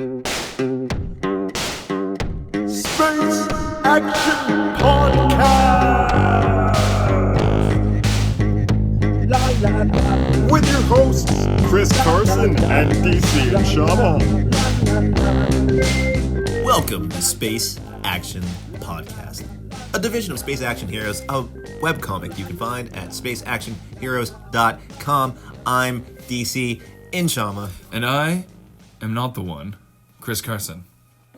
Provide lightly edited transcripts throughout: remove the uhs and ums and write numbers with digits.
Space Action Podcast! With your hosts, Chris Carson and DC and Shama. Welcome to Space Action Podcast, a division of Space Action Heroes, a webcomic you can find at spaceactionheroes.com. I'm DC in Shama. And I am not the one, Chris Carson.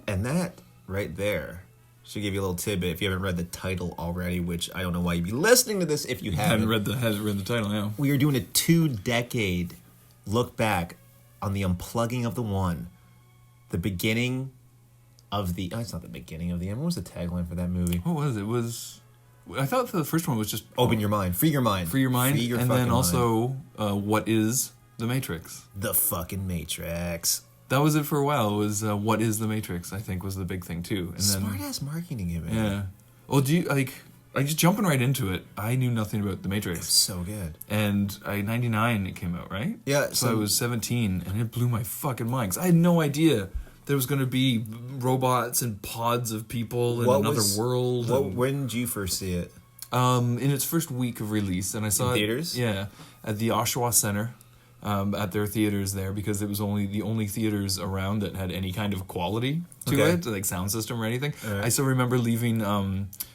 And that right there should give you a little tidbit if you haven't read the title already, which I don't know why you'd be listening to this if you haven't. Hasn't read the title, yeah. We are doing a 2-decade look back on the unplugging of the one, the beginning of the... Oh, it's not the beginning of the end. What was the tagline for that movie? What was it? I thought the first one was just... Open your mind. Free your mind. Free your mind. Free your and fucking then also, what is The Matrix? The fucking Matrix. That was it for a while. It was, what is The Matrix, I think, was the big thing, too. And Smart-ass marketing, man. Yeah. Well, just jumping right into it, I knew nothing about The Matrix. So good. And 99 it came out, right? Yeah. So I was 17, and it blew my fucking mind. 'Cause I had no idea there was going to be robots and pods of people in another world. When did you first see it? In its first week of release, and I saw In it, theaters? Yeah, at the Oshawa Center, at their theaters there, because it was the only theaters around that had any kind of quality to it, like sound system or anything. Right. I still remember leaving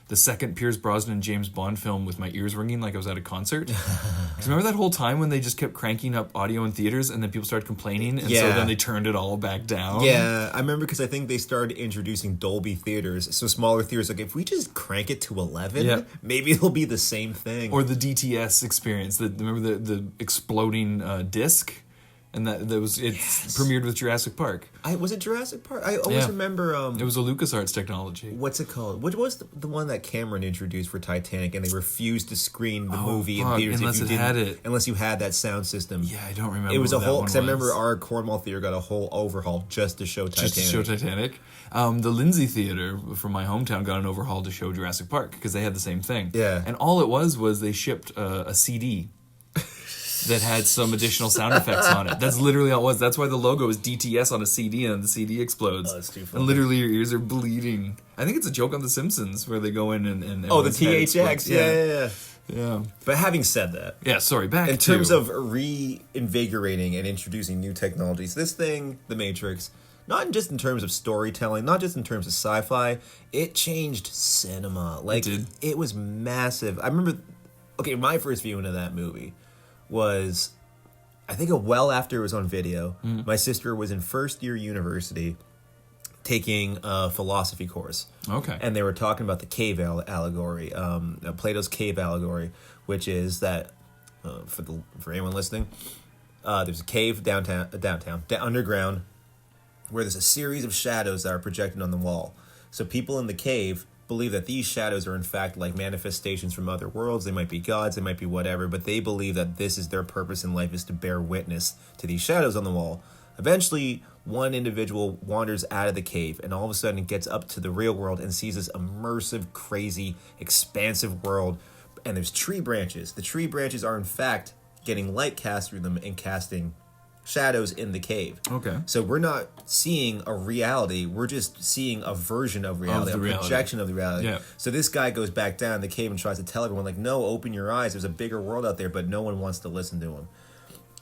the second Pierce Brosnan James Bond film with my ears ringing like I was at a concert. Because remember that whole time when they just kept cranking up audio in theaters and then people started complaining, and so then they turned it all back down? Yeah, I remember because I think they started introducing Dolby theaters, so smaller theaters, like if we just crank it to 11, maybe it'll be the same thing. Or the DTS experience, remember the exploding disc? And that was premiered with Jurassic Park. Was it Jurassic Park? I always remember... it was a LucasArts technology. What's it called? What was the one that Cameron introduced for Titanic, and they refused to screen the movie in theaters unless you had that sound system. Yeah, I don't remember. It was a whole... Because I remember our Cornwall theater got a whole overhaul just to show Titanic. The Lindsay Theater from my hometown got an overhaul to show Jurassic Park because they had the same thing. Yeah. And all it was they shipped a CD that had some additional sound effects on it. That's literally all it was. That's why the logo is DTS on a CD, and the CD explodes. Oh, that's too funny. And literally your ears are bleeding. I think it's a joke on The Simpsons where they go in and the THX. Yeah. But having said that... Yeah, sorry, back in terms of reinvigorating and introducing new technologies, this thing, The Matrix, not just in terms of storytelling, not just in terms of sci-fi, it changed cinema. Like, it did. It was massive. I remember... Okay, my first viewing of that movie was, I think, well after it was on video. My sister was in first year university taking a philosophy course. Okay. And they were talking about the cave allegory, Plato's cave allegory, which is that, for anyone listening, there's a cave downtown, underground, where there's a series of shadows that are projected on the wall. So people in the cave believe that these shadows are in fact like manifestations from other worlds. They might be gods, they might be whatever, but they believe that this is their purpose in life, is to bear witness to these shadows on the wall. Eventually, one individual wanders out of the cave and all of a sudden gets up to the real world and sees this immersive, crazy, expansive world. And there's tree branches. The tree branches are in fact getting light cast through them and casting shadows in the cave. Okay. So we're not seeing a reality, we're just seeing a version of reality, projection of the reality. Yeah. So this guy goes back down the cave and tries to tell everyone, like, no, open your eyes, there's a bigger world out there, but no one wants to listen to him.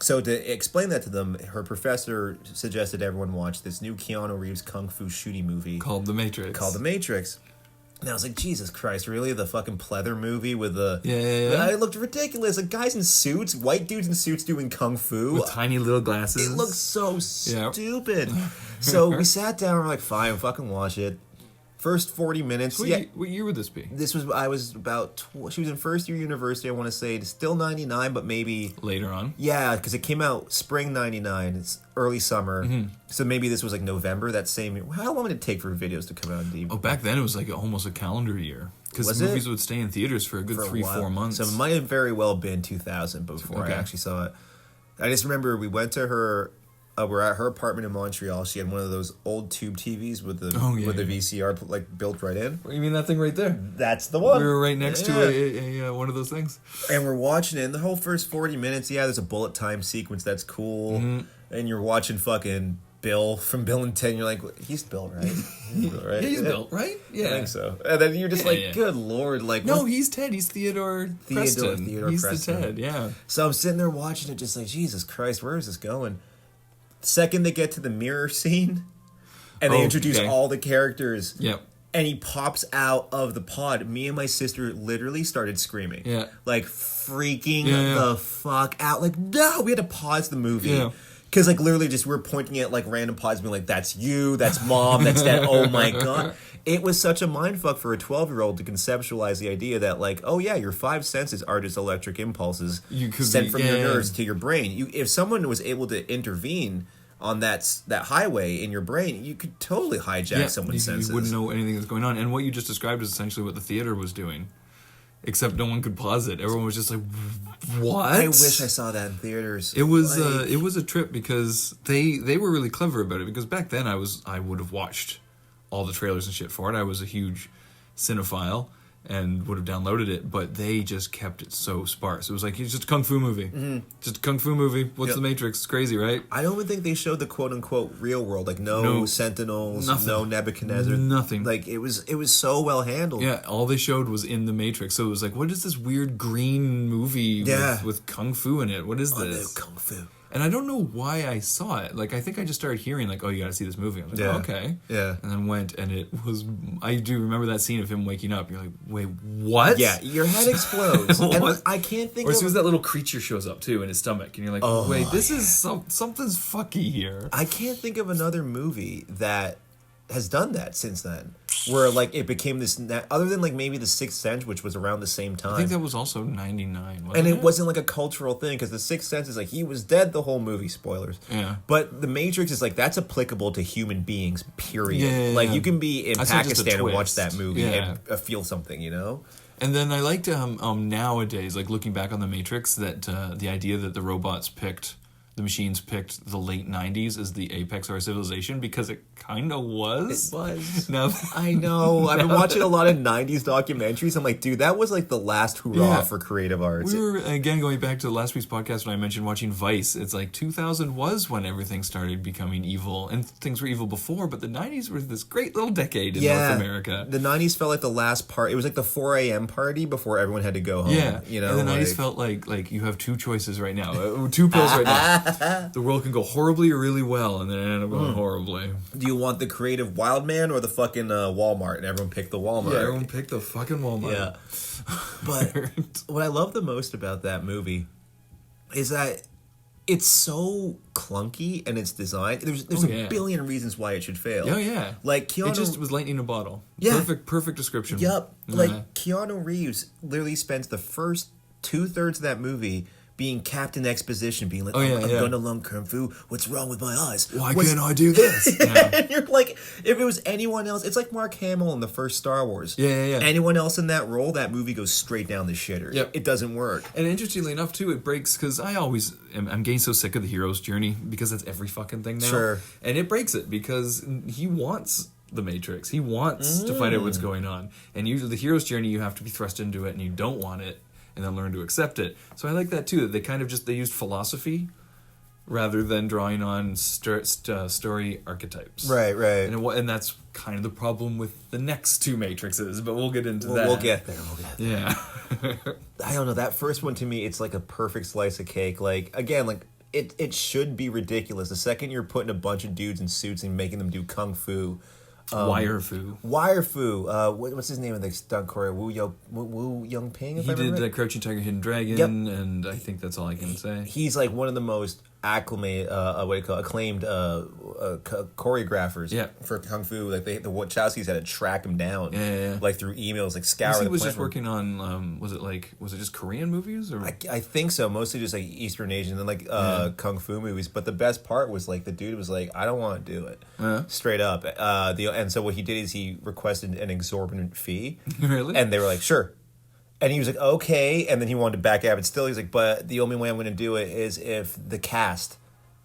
So to explain that to them, her professor suggested everyone watch this new Keanu Reeves kung fu shooting movie called The Matrix. And I was like, Jesus Christ, really? The fucking pleather movie with the... Yeah. It looked ridiculous. Like, guys in suits, white dudes in suits doing kung fu. With tiny little glasses. It looked so stupid. So we sat down and we're like, fine, fucking watch it. First 40 minutes. What year would this be? I was about... She was in first year university, I want to say. Still 99, but maybe... Later on? Yeah, because it came out spring 99. It's early summer. Mm-hmm. So maybe this was like November that same year. How long did it take for videos to come out? Oh, back then it was like almost a calendar year. Because movies would stay in theaters for a good 3-4 months. So it might have very well been 2000 before I actually saw it. I just remember we went to her... we're at her apartment in Montreal. She had one of those old tube TVs with the VCR like built right in. You mean that thing right there? That's the one. We were right next to a one of those things. And we're watching it. And the whole first 40 minutes, there's a bullet time sequence that's cool. Mm-hmm. And you're watching fucking Bill from Bill and Ted. You're like, he's Bill, right? He's Bill, right? Yeah, he's Bill, right? Yeah. I think so. And then you're just Yeah, like, yeah. good lord, like No, what? he's Ted. He's Theodore Preston. He's Preston. the Ted, yeah. So I'm sitting there watching it, just like, Jesus Christ, where is this going? Second they get to the mirror scene, and they introduce all the characters. Yep. And he pops out of the pod. Me and my sister literally started screaming. Yeah. Like, freaking Yeah. the fuck out. Like, no! We had to pause the movie. Yeah. Because, like, literally just we're pointing at, like, random pods being like, that's you, that's mom, that's dad. Oh, my God. It was such a mindfuck for a 12-year-old to conceptualize the idea that, like, oh, yeah, your 5 senses are just electric impulses sent from your nerves to your brain. If someone was able to intervene on that highway in your brain, you could totally hijack someone's senses. You wouldn't know anything that's going on. And what you just described is essentially what the theater was doing. Except no one could pause it. Everyone was just like, what? I wish I saw that in theaters. It was a trip because they were really clever about it, because back then I would have watched all the trailers and shit for it. I was a huge cinephile and would have downloaded it, but they just kept it so sparse. It was like, it's just a kung fu movie. Mm-hmm. Just a kung fu movie. What's the Matrix? It's crazy, right? I don't even think they showed the quote-unquote real world. Like, no Sentinels, nothing. No Nebuchadnezzar. Nothing. Like, it was so well handled. Yeah, all they showed was in the Matrix. So it was like, what is this weird green movie with kung fu in it? What is this? No kung fu. And I don't know why I saw it. Like, I think I just started hearing, like, oh, you gotta see this movie. I was like, oh, okay. Yeah. And then went, and it was... I do remember that scene of him waking up. You're like, wait, what? Yeah, your head explodes. And I can't think Or as soon as that little creature shows up, too, in his stomach. And you're like, wait, this is... something's fucky here. I can't think of another movie that has done that since then. Where, like, it became this... Other than, like, maybe The Sixth Sense, which was around the same time. I think that was also 99, wasn't and it? it wasn't, like, a cultural thing, because The Sixth Sense is, like, he was dead the whole movie, spoilers. Yeah. But The Matrix is, like, that's applicable to human beings, period. Yeah. Like, you can be in That's not just a Pakistan and watch twist. that movie Yeah. and feel something, you know? And then I liked nowadays, like looking back on the Matrix, that the idea that the machines picked the late 90s as the apex of our civilization, because it kind of was. It was. Now, I know. I've been watching a lot of 90s documentaries. I'm like, dude, that was like the last hurrah for creative arts. We were, again, going back to last week's podcast when I mentioned watching Vice. It's like 2000 was when everything started becoming evil. And things were evil before, but the 90s were this great little decade in North America. The 90s felt like the last part. It was like the 4 a.m. party before everyone had to go home. Yeah. You know, and the 90s felt like you have two choices right now. Two pills right now. The world can go horribly or really well, and then end up going horribly. Do you want the creative wild man or the fucking Walmart? And everyone picked the Walmart. Yeah, everyone picked the fucking Walmart. Yeah. But what I love the most about that movie is that it's so clunky and it's designed. There's a billion reasons why it should fail. Oh, yeah. Like Keanu... It just was lightning in a bottle. Yeah. Perfect description. Yep. Like, Keanu Reeves literally spends the first 2/3 of that movie being Captain Exposition, being like, I'm gonna learn Kung Fu. What's wrong with my eyes? Why can't I do this? And you're like, if it was anyone else, it's like Mark Hamill in the first Star Wars. Yeah. Anyone else in that role, that movie goes straight down the shitter. Yep. It doesn't work. And interestingly enough, too, it breaks, because I'm getting so sick of the hero's journey, because that's every fucking thing now. Sure. And it breaks it, because he wants the Matrix. He wants to find out what's going on. And usually the hero's journey, you have to be thrust into it, and you don't want it, and then learn to accept it. So I like that too, that they kind of they used philosophy rather than drawing on story archetypes. Right. And that's kind of the problem with the next two Matrixes, but we'll get into that. We'll get there. Yeah. I don't know, that first one to me, it's like a perfect slice of cake. Like, again, like, it should be ridiculous. The second you're putting a bunch of dudes in suits and making them do kung fu, Wire Fu. What's his name in the stunt choreographer? Wu Young Ping. He did Crouching Tiger, Hidden Dragon, and I think that's all I can say. He's like one of the most acclaimed choreographers for kung fu. Like the Wachowskis had to track him down, like through emails, like scour. He was just working on was it just Korean movies, or I think so, mostly just like Eastern Asian and like kung fu movies. But the best part was like the dude was like, I don't want to do it, straight up. And so what he did is he requested an exorbitant fee, really, and they were like, sure. And he was like, okay. And then he wanted to back out, but still he's like, but the only way I'm going to do it is if the cast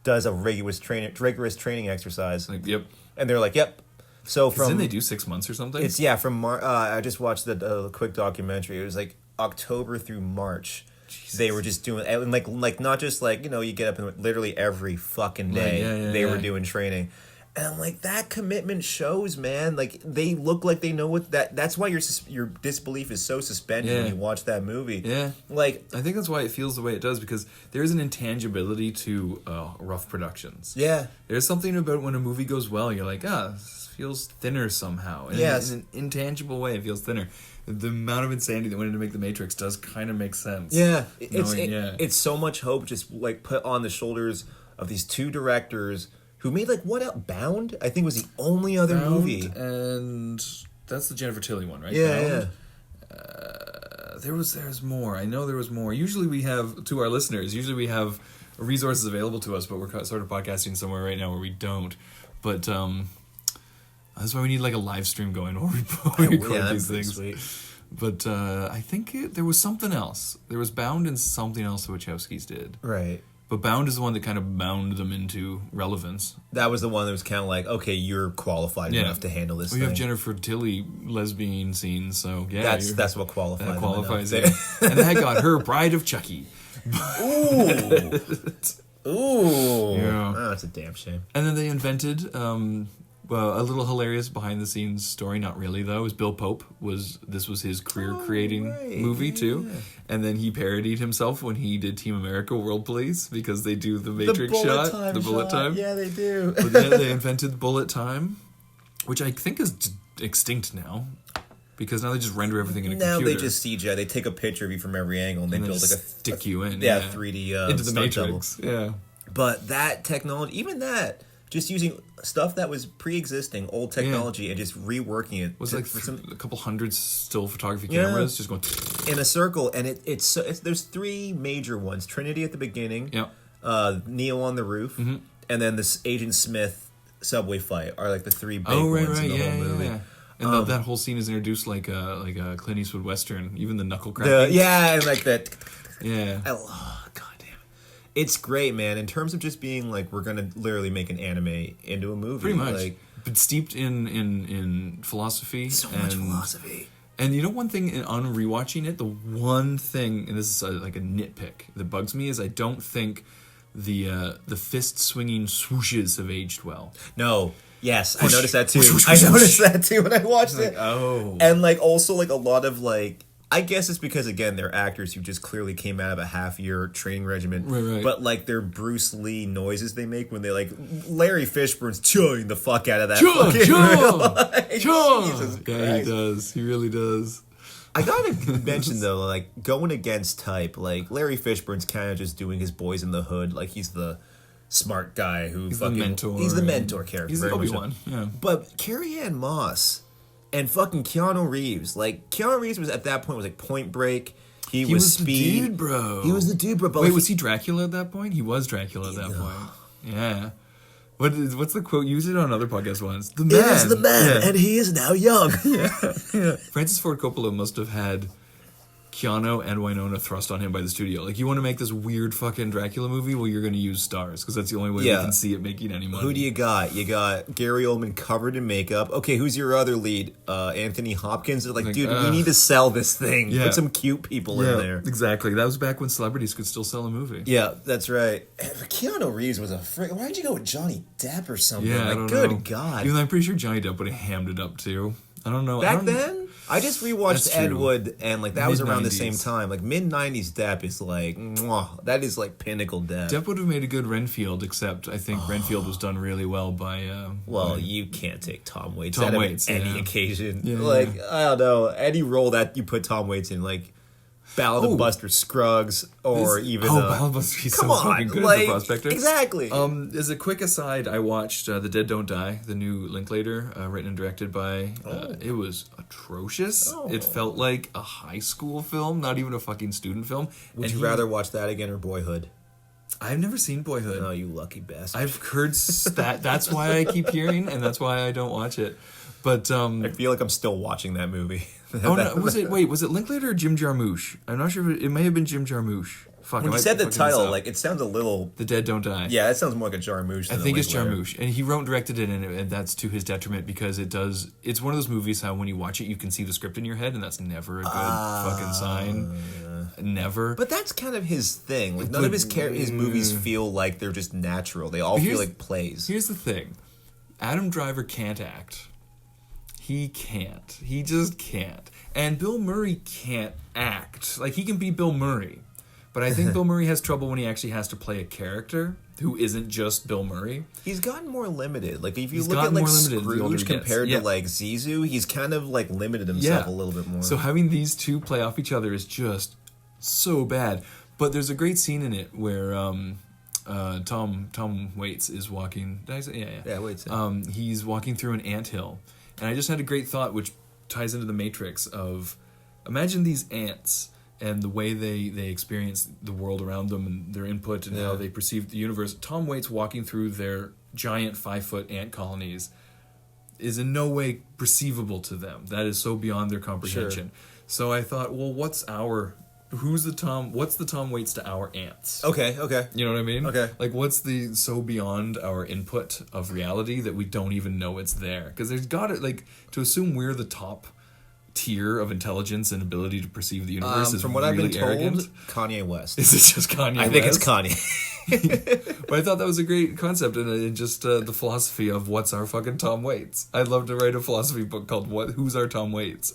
does a rigorous training exercise. Like, yep. And they're like, yep. So didn't they do 6 months or something? It's from I just watched the quick documentary. It was like October through March. they were just doing, and like not just like, you get up and literally every fucking day they were doing training. And I'm like, that commitment shows, man. Like, they look like they know what that's why your disbelief is so suspended when you watch that movie. Yeah. Like, I think that's why it feels the way it does, because there's an intangibility to rough productions. yeah. There's something about when a movie goes well, you're like, this feels thinner somehow. And Yes. in an intangible way, it feels thinner. The amount of insanity that went into make The Matrix does kind of make sense. Yeah. It's so much hope just, like, put on the shoulders of these two directors who made, like, what else? Bound? I think was the only other movie. And that's the Jennifer Tilly one, right? Yeah, Bound. There's more. I know there was more. Usually we have, to our listeners, we have resources available to us, but we're sort of podcasting somewhere right now where we don't. But that's why we need like a live stream going while we record these things. Sweet. But I think there was something else. There was Bound and something else the Wachowskis did. Right. But Bound is the one that kind of bound them into relevance. That was the one that was kind of like, okay, you're qualified enough to handle this thing. You have Jennifer Tilly lesbian scenes, so yeah. That's what qualifies. That qualifies it. And that got her Bride of Chucky. Ooh. Ooh. Yeah. Oh, that's a damn shame. And then they invented a little hilarious behind-the-scenes story. Not really, though. Is Bill Pope this was his career-creating movie too, and then he parodied himself when he did Team America: World Police because they do the Matrix shot, the bullet time. Yeah, they do. But then they invented bullet time, which I think is extinct now. Because now they just render everything in a computer. Now they just CGI. They take a picture of you from every angle and they build like stick you in. 3D into the stunt Matrix. double. Yeah. But that technology, even that, just using stuff that was pre-existing, old technology, and just reworking it. Was like a couple hundred still photography cameras just going in a circle, and it's there's three major ones: Trinity at the beginning, Neo on the roof, and then this Agent Smith subway fight are like the three big ones in the whole movie. Yeah. And that whole scene is introduced like a Clint Eastwood Western, even the knuckle cracking. And like that. Yeah. God damn it. It's great, man. In terms of just being like, we're going to literally make an anime into a movie. Pretty much. Like, but steeped in philosophy. So much philosophy. And you know one thing, on rewatching it, the one thing, and this is like a nitpick that bugs me, is I don't think the fist-swinging swooshes have aged well. No. Yes, I noticed that too. I noticed that too when I watched it. Oh. And like also like a lot of like, I guess it's because again they're actors who just clearly came out of a half-year training regimen. Right. But like their Bruce Lee noises they make when they like Larry Fishburne's chewing the fuck out of that. Jesus Christ. Yeah, he does. He really does. I gotta mention though, like going against type, like Larry Fishburne's kind of just doing his Boys in the Hood, like he's the smart guy who he's fucking the mentor. He's the mentor character. He's the Obi-Wan. Yeah. But Carrie-Anne Moss and fucking Keanu Reeves, like Keanu Reeves was at that point was like Point Break. He was Speed. The dude, bro. He was the dude, bro. But wait, like, was he Dracula at that point? He was Dracula at that point. Yeah. What's the quote? Use it on other podcasts once. The man. It is the man, and he is now young. Francis Ford Coppola must have had Keanu and Winona thrust on him by the studio. Like, you want to make this weird fucking Dracula movie? Well, you're going to use stars, because that's the only way we can see it making any money. Who do you got? You got Gary Oldman covered in makeup. Okay, who's your other lead? Anthony Hopkins? They're like, dude, we need to sell this thing. Yeah. Put some cute people in there. Exactly. That was back when celebrities could still sell a movie. Yeah, that's right. And Keanu Reeves was a frick. Why did you go with Johnny Depp or something? Yeah, like, I don't good know. God. Even though I'm pretty sure Johnny Depp would have hammed it up, too. I don't know. Back then? I just rewatched Ed Wood, and like that was around the same Mid-90s. time. Like mid-90s Depp is like, mwah, that is like pinnacle Depp. Depp would have made a good Renfield, except I think Renfield was done really well by... Well, you can't take Tom Waits Tom out Waits, of any yeah. occasion. Yeah, like, I don't know, any role that you put Tom Waits in, like Ballad of Buster Scruggs, or even... Ballad of Buster, he's come so on, fucking good like, as the Prospector. Exactly. As a quick aside, I watched The Dead Don't Die, the new Linklater, written and directed by... It was atrocious. It felt like a high school film, not even a fucking student film. Would you rather watch that again or Boyhood? I've never seen Boyhood. Oh, you lucky bastard. I've heard that. That's why I keep hearing, and that's why I don't watch it. But I feel like I'm still watching that movie. was it Linklater or Jim Jarmusch? I'm not sure. It may have been Jim Jarmusch. Fuck. When you said the title, like it sounds a little. The Dead Don't Die. Yeah, that sounds more like a Jarmusch. I think it's Jarmusch, and he wrote and directed it, and that's to his detriment because it does. It's one of those movies how when you watch it, you can see the script in your head, and that's never a good fucking sign. never. But that's kind of his thing. Like none of his movies feel like they're just natural. They all feel like plays. Here's the thing. Adam Driver can't act. He can't. He just can't. And Bill Murray can't act. Like, he can be Bill Murray. But I think Bill Murray has trouble when he actually has to play a character who isn't just Bill Murray. He's gotten more limited. Like, if you look at, like, Scrooge compared to, like, Zizou, he's kind of, like, limited himself a little bit more. So having these two play off each other is just so bad. But there's a great scene in it where Tom Waits is walking... Did I say? Yeah. Yeah, Waits. He's walking through an anthill. And I just had a great thought, which ties into the Matrix of... Imagine these ants... and the way they experience the world around them and their input and how they perceive the universe. Tom Waits walking through their giant 5-foot ant colonies is in no way perceivable to them. That is so beyond their comprehension. Sure. So I thought, well, what's the Tom Waits to our ants? Okay. You know what I mean? Okay. Like, what's the so beyond our input of reality that we don't even know it's there? Because there's got it, like, to assume we're the top tier of intelligence and ability to perceive the universe is from what really I've been told, arrogant. Kanye West. Is it just Kanye West? I think it's Kanye. But I thought that was a great concept and just the philosophy of what's our fucking Tom Waits. I'd love to write a philosophy book called Who's Our Tom Waits?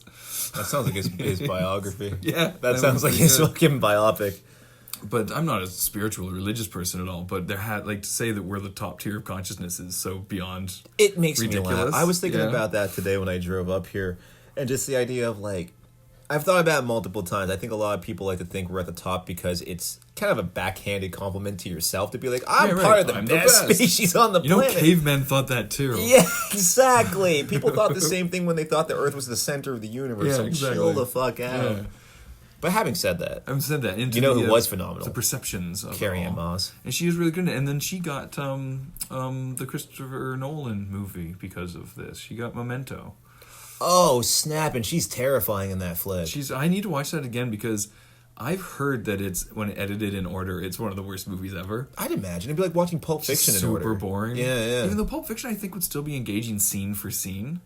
That sounds like his biography. Yeah. That sounds like his fucking biopic. But I'm not a spiritual or religious person at all. But to say that we're the top tier of consciousness is so beyond It makes ridiculous. me laugh. I was thinking about that today when I drove up here. And just the idea of, like, I've thought about it multiple times. I think a lot of people like to think we're at the top because it's kind of a backhanded compliment to yourself to be like, I'm part of the best species on the planet. Cavemen thought that too. Yeah, exactly. People thought the same thing when they thought the Earth was the center of the universe. Yeah, so exactly. Chill the fuck out. Yeah. But having said that, you know who was phenomenal? The perceptions of Carrie-Anne Moss. And she was really good. And then she got the Christopher Nolan movie because of this. She got Memento. Oh, snap, and she's terrifying in that flick. I need to watch that again because I've heard that it's, when edited in order, it's one of the worst movies ever. I'd imagine. It'd be like watching Pulp Fiction in order. Super boring. Yeah. Even though Pulp Fiction, I think, would still be engaging scene for scene.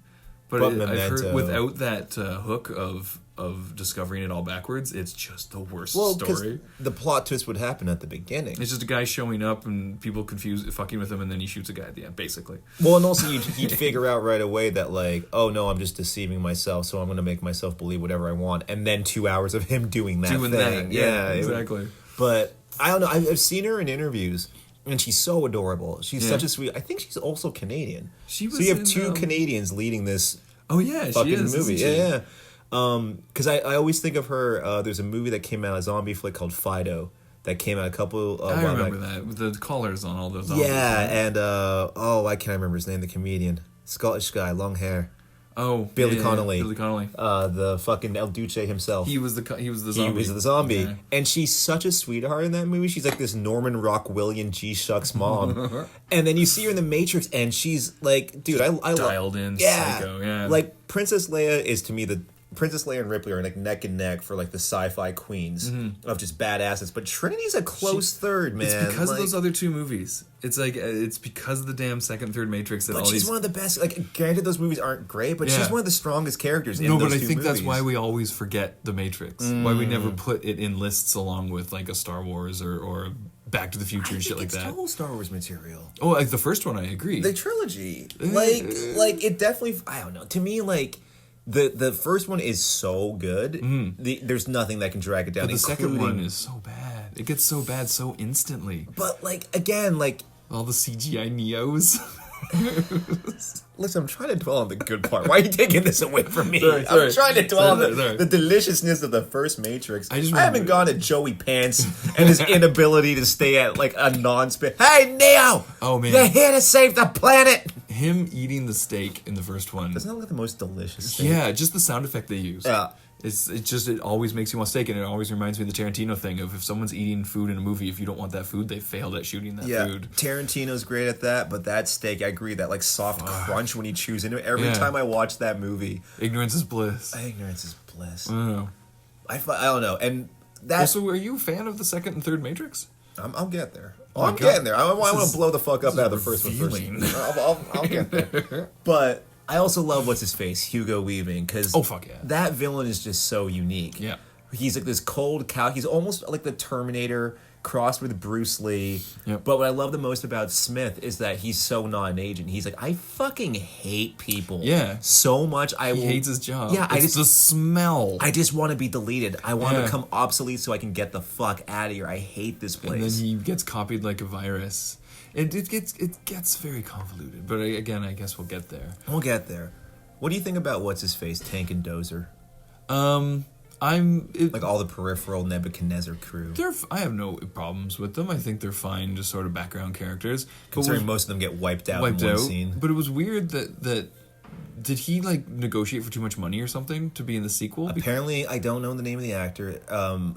But I've heard without that hook of discovering it all backwards, it's just the worst story. The plot twist would happen at the beginning. It's just a guy showing up and people fucking with him, and then he shoots a guy at the end, basically. Well, and also you'd figure out right away that, like, oh no, I'm just deceiving myself, so I'm going to make myself believe whatever I want, and then 2 hours of him doing that thing. Yeah, exactly. But I don't know. I've seen her in interviews. And she's so adorable. She's such a sweet... I think she's also Canadian. So you have two Canadians leading this fucking movie. Yeah. Because I always think of her... there's a movie that came out, a zombie flick called Fido, that came out a couple... I remember that, with the collars on all those zombies. Yeah, and... I can't remember his name, the comedian. Scottish guy, long hair. Oh, Billy Connolly. Billy Connolly. The fucking El Duce himself. He was the zombie. He was the zombie. Yeah. And she's such a sweetheart in that movie. She's like this Norman Rockwellian G-Shucks mom. And then you see her in The Matrix, and she's like, dude, I dialed in, psycho, yeah. Like, Princess Leia is, to me, Princess Leia and Ripley are like neck and neck for like the sci-fi queens of just badasses. But Trinity's a close third, man. It's because of those other two movies. It's like it's because of the damn second, third Matrix that she's one of the best. Like, granted, those movies aren't great, but she's one of the strongest characters in those two movies. No, but I think that's why we always forget the Matrix. Why we never put it in lists along with like a Star Wars or Back to the Future and shit like that. It's total Star Wars material. Oh, like the first one, I agree. The trilogy, like it definitely. I don't know. To me, like. The first one is so good. There's nothing that can drag it down. But the second one is so bad. It gets so bad so instantly. But, like, again, like... all the CGI Neos. Listen, I'm trying to dwell on the good part. Why are you taking this away from me? Sorry. I'm trying to dwell on the deliciousness of the first Matrix. I haven't gone to Joey Pants and his inability to stay at, like, a non-spin. Hey, Neo! Oh, man. You're here to save the planet! Him eating the steak in the first one. Doesn't that look like the most delicious steak? Yeah, just the sound effect they use. Yeah. It always makes you want steak, and it always reminds me of the Tarantino thing of if someone's eating food in a movie, if you don't want that food, they failed at shooting that food. Tarantino's great at that, but that steak, I agree, that like soft crunch when he chews into it. Every time I watch that movie, ignorance is bliss. Ignorance is bliss. I don't know. I don't know, and that. Also, are you a fan of the second and third Matrix? I'll get there. I'm getting there. I want to blow the fuck up out of the first one first. I'll get there. But I also love what's his face, Hugo Weaving, because oh fuck yeah, that villain is just so unique. Yeah. He's like this cold cow. He's almost like the Terminator crossed with Bruce Lee. Yep. But what I love the most about Smith is that he's so non-agent. He's like, I fucking hate people. Yeah. So much. He hates his job. Yeah, It's the smell. I just want to be deleted. I want to Yeah. become obsolete so I can get the fuck out of here. I hate this place. And then he gets copied like a virus. It gets very convoluted. But again, I guess we'll get there. We'll get there. What do you think about what's his face, Tank and Dozer? Like all the peripheral Nebuchadnezzar crew. I have no problems with them. I think they're fine, just sort of background characters. Considering most of them get wiped out in one scene. But it was weird that did he like negotiate for too much money or something to be in the sequel? Apparently, I don't know the name of the actor.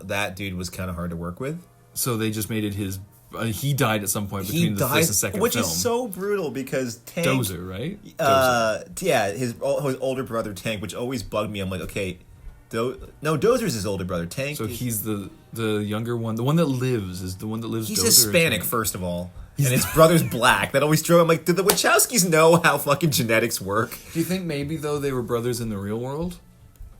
That dude was kind of hard to work with. So they just made it his. He died at some point between the first and second which film. is so brutal because Tank. Dozer, right? Yeah, his older brother Tank, which always bugged me. I'm like, okay. No, Dozer's his older brother. Tank. So he's the younger one. The one that lives is the one that lives. He's Dozer Hispanic, first of all. And his brother's black. That always drove him. Like, did the Wachowskis know how fucking genetics work? Do you think maybe, though, they were brothers in the real world?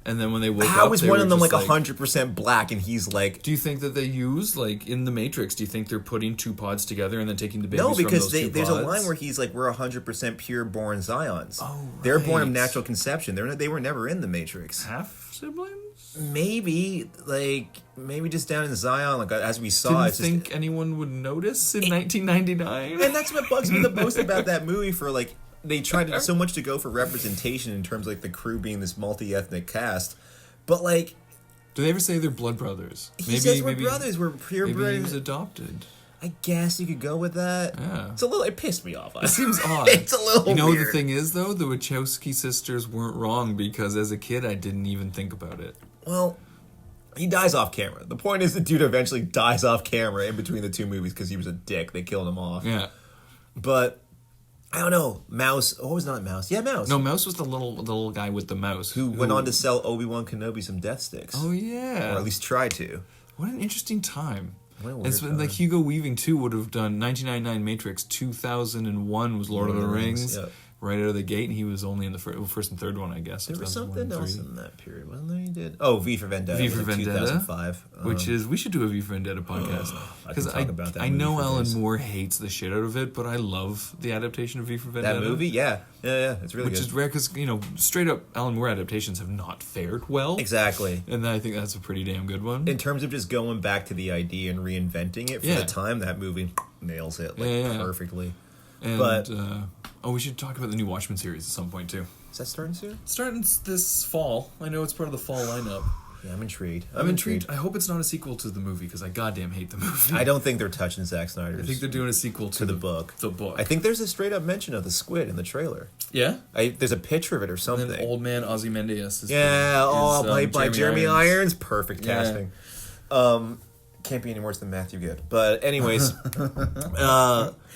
And then when they woke up, how is they one were of them just like 100% black and he's like... Do you think that they use, like, in the Matrix, do you think they're putting two pods together and then taking the babies No, from because those two there's pods? a line where he's like, we're 100% pure-born Zions. Oh, right. They're born of natural conception. They were never in the Matrix. Half-siblings? Maybe just down in Zion, like as we saw. Didn't it's just, think anyone would notice in 1999? and that's what bugs me the most about that movie. For like, they tried so much to go for representation in terms of like the crew being this multi-ethnic cast, but like, Do they ever say they're blood brothers? he says we're brothers, we're purebred. Maybe he was adopted. I guess you could go with that. Yeah. It's a little. It pissed me off. It seems odd. It's a little. You know, weird. the thing is, though, the Wachowski sisters weren't wrong because as a kid, I didn't even think about it. Well, he dies off camera. The point is, the dude eventually dies off camera in between the two movies because he was a dick. They killed him off. Yeah. But I don't know. Mouse. Oh, it was not Mouse. Yeah, Mouse. No, Mouse was the little guy with the mouse who went on to sell Obi-Wan Kenobi some death sticks. Oh yeah. Or at least tried to. What an interesting time. What a weird It's time. like Hugo Weaving too would have done 1999 Matrix, 2001 was Lord of the Rings. Yep. Right out of the gate, and he was only in the first and third one, I guess. There was 2001 something and else 3. in that period, wasn't there? He did. Oh, V for Vendetta. V for like Vendetta, 2005. which is we should do a V for Vendetta podcast I can talk about that I movie know for Alan days. Moore hates the shit out of it, but I love the adaptation of V for Vendetta. That movie, yeah, it's really which good. is rare because straight up Alan Moore adaptations have not fared well. Exactly. And I think that's a pretty damn good one. In terms of just going back to the idea and reinventing it for Yeah. the time, that movie nails it perfectly. And, but we should talk about the new Watchmen series at some point too. is that starting soon? Starting this fall. I know it's part of the fall lineup. Yeah, I'm intrigued. I'm intrigued. I hope it's not a sequel to the movie because I goddamn hate the movie. I don't think they're touching Zack Snyder's. I think they're doing a sequel to the book. The book. I think there's a straight up mention of the squid in the trailer. Yeah. There's a picture of it or And something. then old man Ozymandias. Played by Jeremy Irons. Perfect Yeah. casting. Can't be any worse than Matthew Good. But anyways,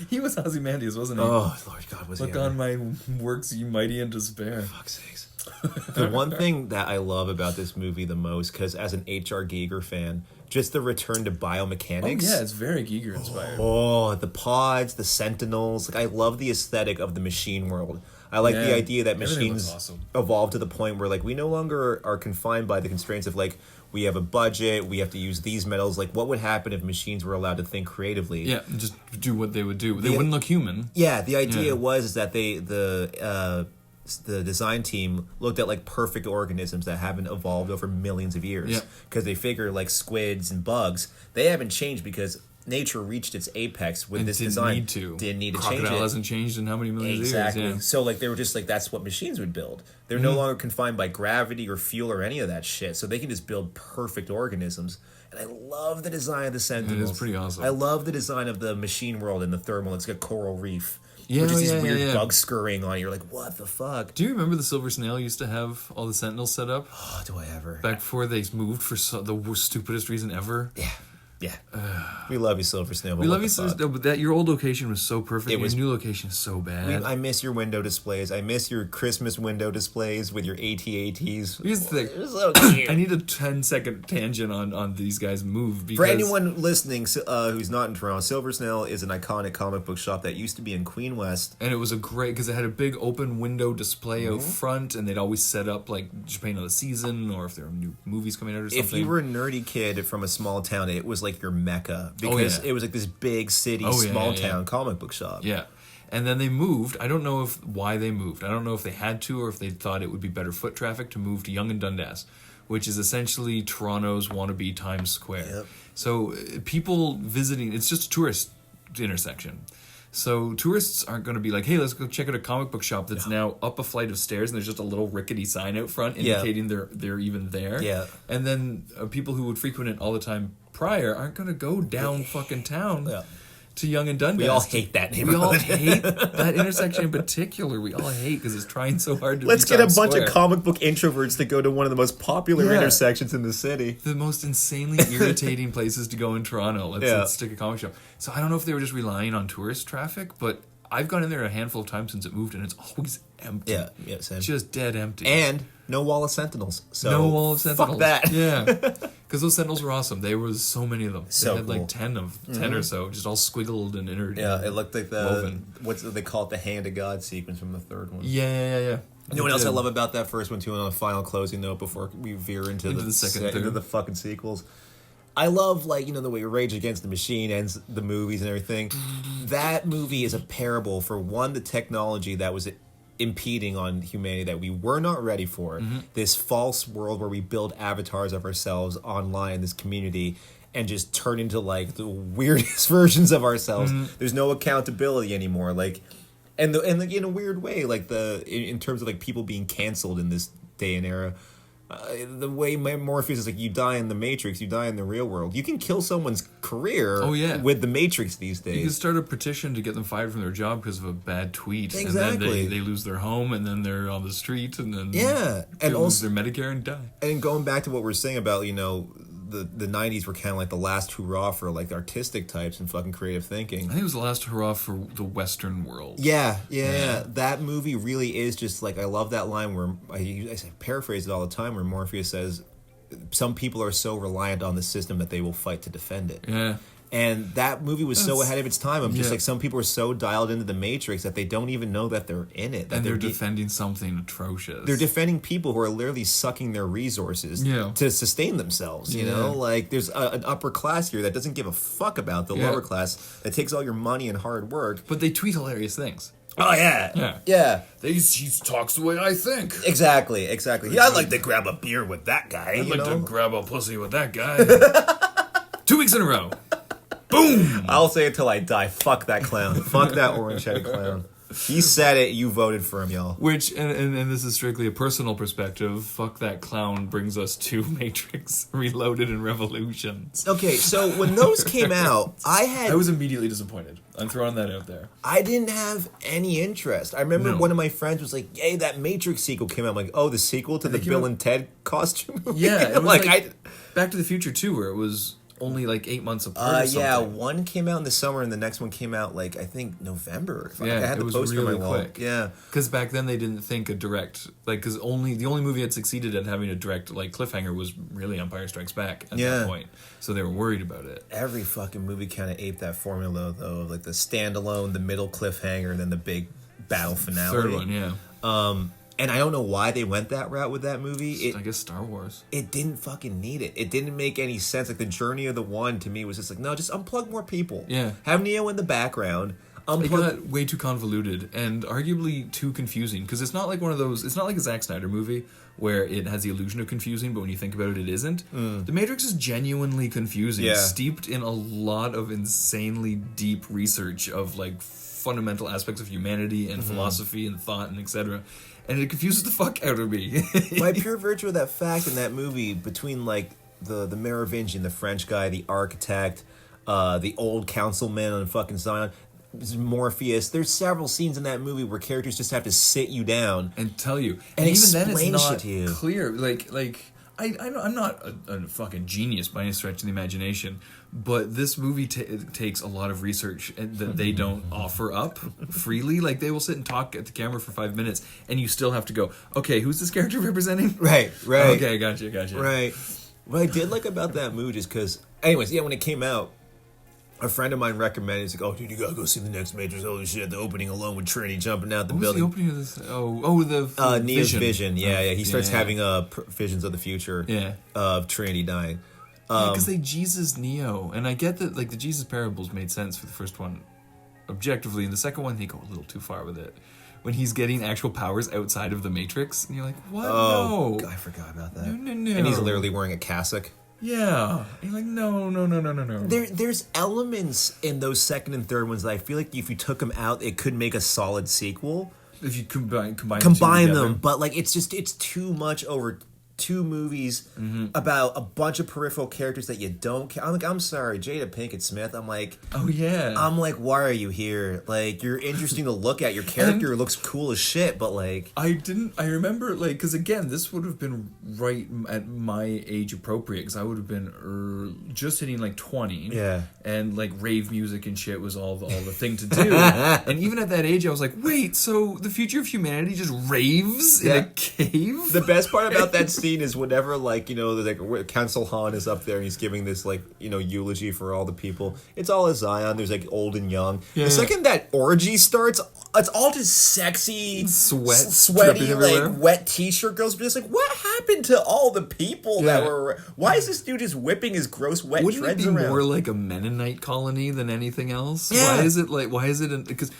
He was Ozymandias, wasn't he? oh Lord God, was Look he? on my works, you mighty in despair. Fuck's sakes. The one thing that I love about this movie the most, because as an H.R. Giger fan, just the return to biomechanics. Oh, yeah, it's very Giger inspired. Oh, the pods, the sentinels. Like, I love the aesthetic of the machine world. I like the Yeah, idea that everything was machines awesome. evolve to the point where, like, we no longer are confined by the constraints of, like, we have a budget, we have to use these metals. Like, what would happen if machines were allowed to think creatively? Yeah, just do what they would do. They wouldn't look human. Yeah, the idea Yeah. was that the design team looked at like perfect organisms that haven't evolved over millions of years. Yeah. Because they figure like squids and bugs, they haven't changed because nature reached its apex with And this didn't design. need to. Didn't need to change Crocodile it. hasn't changed in how many millions Exactly. of years? So like they were just like that's what machines would build. They're no longer confined by gravity or fuel or any of that shit. So they can just build perfect organisms. And I love the design of the Sentinels. It is pretty awesome. I love the design of the machine world and the thermal. It's got coral reef. Yeah, which is these yeah, weird yeah. bugs scurrying on you. You're like, what the fuck? Do you remember the Silver Snail used to have all the Sentinels set up? Oh, do I ever? Back before they moved for the stupidest reason ever? Yeah. Yeah. We love you, Silver Snow. We love you, Silver Snow, but that your old location was so perfect. Your new location is so bad. I miss your window displays. I miss your Christmas window displays with your AT-ATs. Here's the thing. So cute. I need a 10-second tangent on these guys' move. Because For anyone listening who's not in Toronto, Silver Snail is an iconic comic book shop that used to be in Queen West. And it was a great, because it had a big open window display out front, and they'd always set up, like, depending on the season, or if there were new movies coming out or something. If you were a nerdy kid from a small town, it was like your mecca. Because it was like this big city, small town comic book shop. Yeah. And then they moved. I don't know why they moved. I don't know if they had to or if they thought it would be better foot traffic to move to Yonge and Dundas, which is essentially Toronto's wannabe Times Square. Yep. So people visiting, it's just a tourist intersection. So tourists aren't going to be like, hey, let's go check out a comic book shop that's now up a flight of stairs and there's just a little rickety sign out front indicating they're even there. Yeah. And then people who would frequent it all the time prior aren't going to go down fucking town to Yonge and Dundas. We all hate that neighborhood. We all hate that intersection in particular. We all hate because it's trying so hard to Let's be get Times a bunch Square. of comic book introverts to go to one of the most popular intersections in the city. The most insanely irritating places to go in Toronto. Let's stick a comic shop. So I don't know if they were just relying on tourist traffic, but I've gone in there a handful of times since it moved, and it's always empty. Yeah, same. Just dead empty. And no wall of sentinels. So no wall of sentinels. Fuck that. Yeah. Because those sentinels were awesome. There was so many of them. So they had like cool. 10 or so, just all squiggled and inner. Yeah, it looked like woven. What's they call it, the Hand of God sequence from the third one. Yeah. You know what else I love about that first one too? On a final closing note, before we veer into the second, third. into the fucking sequels, I love the way Rage Against the Machine ends the movies and everything. That movie is a parable for the technology that was impeding on humanity that we were not ready for. This false world where we build avatars of ourselves online in this community and just turn into like the weirdest versions of ourselves. There's no accountability anymore. Like, and in a weird way, like in terms of like people being canceled in this day and era. The way Morpheus is like, you die in the Matrix, you die in the real world. You can kill someone's career with the Matrix these days. You can start a petition to get them fired from their job because of a bad tweet. Exactly. And then they lose their home, and then they're on the street, and then and lose also their Medicare and die. And going back to what we're saying about, the 90s were kind of like the last hurrah for like artistic types and fucking creative thinking. I think it was the last hurrah for the Western world. Yeah. That movie really is just like, I love that line where I paraphrase it all the time, where Morpheus says, some people are so reliant on the system that they will fight to defend it. Yeah. And that movie was so ahead of its time. I'm just like, some people are so dialed into the Matrix that they don't even know that they're in it. That and they're defending something atrocious. They're defending people who are literally sucking their resources to sustain themselves. You know, like there's an upper class here that doesn't give a fuck about the lower class, that takes all your money and hard work. But they tweet hilarious things. Oh, yeah. He talks the way I think. Exactly. Yeah, I'd like to grab a beer with that guy. I'd like to grab a pussy with that guy. 2 weeks in a row. Boom! I'll say it till I die. Fuck that clown. Fuck that orange-headed clown. He said it. You voted for him, y'all. Which, and this is strictly a personal perspective, fuck that clown brings us to Matrix Reloaded and Revolutions. Okay, so when those came out, I was immediately disappointed. I'm throwing that out there. I didn't have any interest. I remember one of my friends was like, "Hey, that Matrix sequel came out." I'm like, "Oh, the sequel to the Bill and Ted costume movie?" Yeah, it was like Back to the Future 2, where it was only like 8 months apart or something. Yeah, one came out in the summer and the next one came out like I think November. I had it the was poster really on my wall. quick. Yeah, because back then they didn't think a direct because the only movie that succeeded at having a direct like cliffhanger was really Empire Strikes Back at that point. So they were worried about it. Every fucking movie kind of aped that formula though, like the standalone, the middle cliffhanger, and then the big battle finale. Third one, yeah. And I don't know why they went that route with that movie. I guess Star Wars. It didn't fucking need it. It didn't make any sense. Like the journey of the one to me was just like, no, just unplug more people. Yeah. Have Neo in the background. It got way too convoluted and arguably too confusing because it's not like one of those. It's not like a Zack Snyder movie where it has the illusion of confusing, but when you think about it, it isn't. The Matrix is genuinely confusing, steeped in a lot of insanely deep research of like fundamental aspects of humanity and philosophy and thought and etc. And it confuses the fuck out of me. By pure virtue of that fact in that movie, between like the Merovingian, the French guy, the architect, the old councilman on fucking Zion, Morpheus, there's several scenes in that movie where characters just have to sit you down and tell you, and even then explain it's not shit to you. Clear. Like I'm not a fucking genius by any stretch of the imagination, but this movie takes a lot of research that they don't offer up freely. Like, they will sit and talk at the camera for 5 minutes, and you still have to go, okay, who's this character representing? Right. Okay, gotcha. Right. What I did like about that movie, just because... Anyways, yeah, when it came out, a friend of mine recommended, he's like, oh, dude, you gotta go see the next Matrix. Holy shit, the opening alone with Trinity jumping out the building. What was the opening of this? The Neo's Vision. vision. Yeah. He starts having visions of the future of Trinity dying. Because they Jesus Neo. And I get that, like, the Jesus parables made sense for the first one objectively. And the second one, they go a little too far with it. When he's getting actual powers outside of the Matrix. And you're like, what? Oh, No. I forgot about that. No. And he's literally wearing a cassock. Yeah. And you're like, no. There's elements in those second and third ones that I feel like if you took them out, it could make a solid sequel. If you combine them, but like it's too much over 2 movies about a bunch of peripheral characters that you don't care. I'm sorry, Jada Pinkett Smith. I'm like, oh yeah. I'm like, why are you here? Like, you're interesting to look at. Your character looks cool as shit, but like, I remember, like, because again, this would have been right at my age appropriate, because I would have been just hitting like 20. Yeah. And like rave music and shit was all the thing to do. And even at that age, I was like, wait, so the future of humanity just raves in a cave? The best part about that scene is whenever, like, you know, like Council Han is up there and he's giving this, like, you know, eulogy for all the people. It's all a Zion. There's like old and young. Yeah. The second that orgy starts, it's all just sexy, sweaty, like wet t-shirt girls. But it's like, what happened to all the people that were? Why is this dude just whipping his gross wet Wouldn't treads it be around? more like a Mennonite colony than anything else? Yeah. Why is it because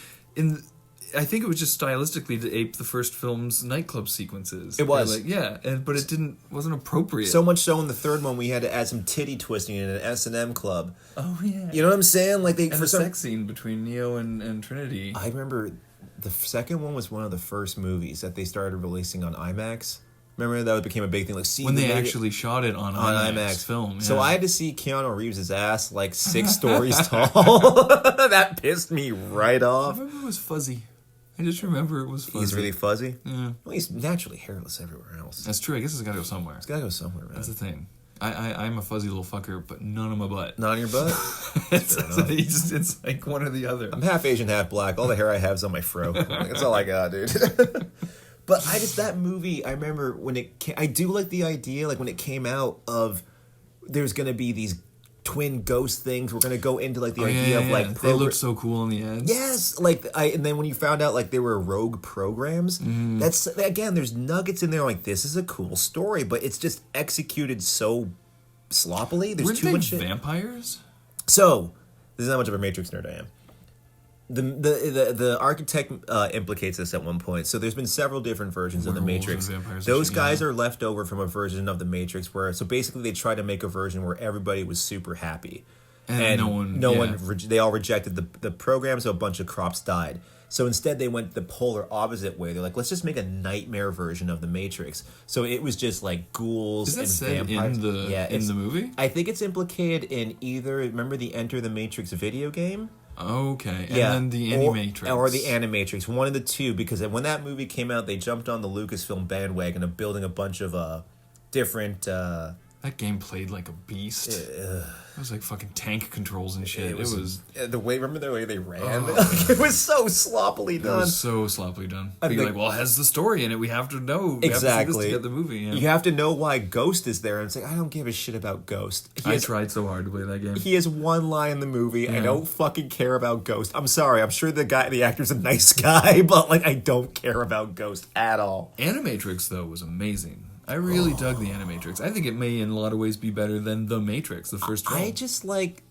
I think it was just stylistically to ape the first film's nightclub sequences. It was. But it wasn't appropriate. So much so in the third one we had to add some titty twisting in an S&M club. Oh yeah. You know what I'm saying? Like and the sex scene between Neo and Trinity. I remember the second one was one of the first movies that they started releasing on IMAX. Remember that became a big thing, like when they actually shot it on IMAX film. Yeah. So I had to see Keanu Reeves' ass like 6 stories tall. That pissed me right off. I remember it was fuzzy. I just remember it was fuzzy. He's really fuzzy? Yeah. Well, he's naturally hairless everywhere else. That's true. I guess it's got to go somewhere. It's got to go somewhere, man. That's the thing. I'm a fuzzy little fucker, but none on my butt. Not on your butt? It's like one or the other. I'm half Asian, half black. All the hair I have is on my fro. That's all I got, dude. But that movie, I remember when it came, I do like the idea, like when it came out of there's going to be these twin ghost things. We're going to go into like the idea of like... They look so cool on the ads. Yes! And then when you found out like they were rogue programs, that's, again, there's nuggets in there like, this is a cool story, but it's just executed so sloppily. There's too much shit. Vampires? So, this is how much of a Matrix nerd I am. The architect implicates this at one point. So there's been several different versions of the Matrix. Those guys are left over from a version of the Matrix where, so basically they tried to make a version where everybody was super happy. And no one, they all rejected the program, so a bunch of crops died. So instead they went the polar opposite way. They're like, let's just make a nightmare version of the Matrix. So it was just like ghouls and vampires. In the movie? I think it's implicated in either, remember the Enter the Matrix video game? Okay, and then the Animatrix. Or the Animatrix, one of the two, because when that movie came out, they jumped on the Lucasfilm bandwagon of building a bunch of different... that game played like a beast. It was like fucking tank controls and shit. It was remember the way they ran? It was so sloppily done. It was so sloppily done. But you're like, well, it has the story in it. We have to know. We exactly. have to see this to get the movie. Yeah. You have to know why Ghost is there. And it's like, I don't give a shit about Ghost. I tried so hard to play that game. He has one line in the movie. Yeah. I don't fucking care about Ghost. I'm sorry. I'm sure the actor's a nice guy, but like, I don't care about Ghost at all. Animatrix, though, was amazing. I really dug the Animatrix. I think it may, in a lot of ways, be better than the Matrix, the first one. I just like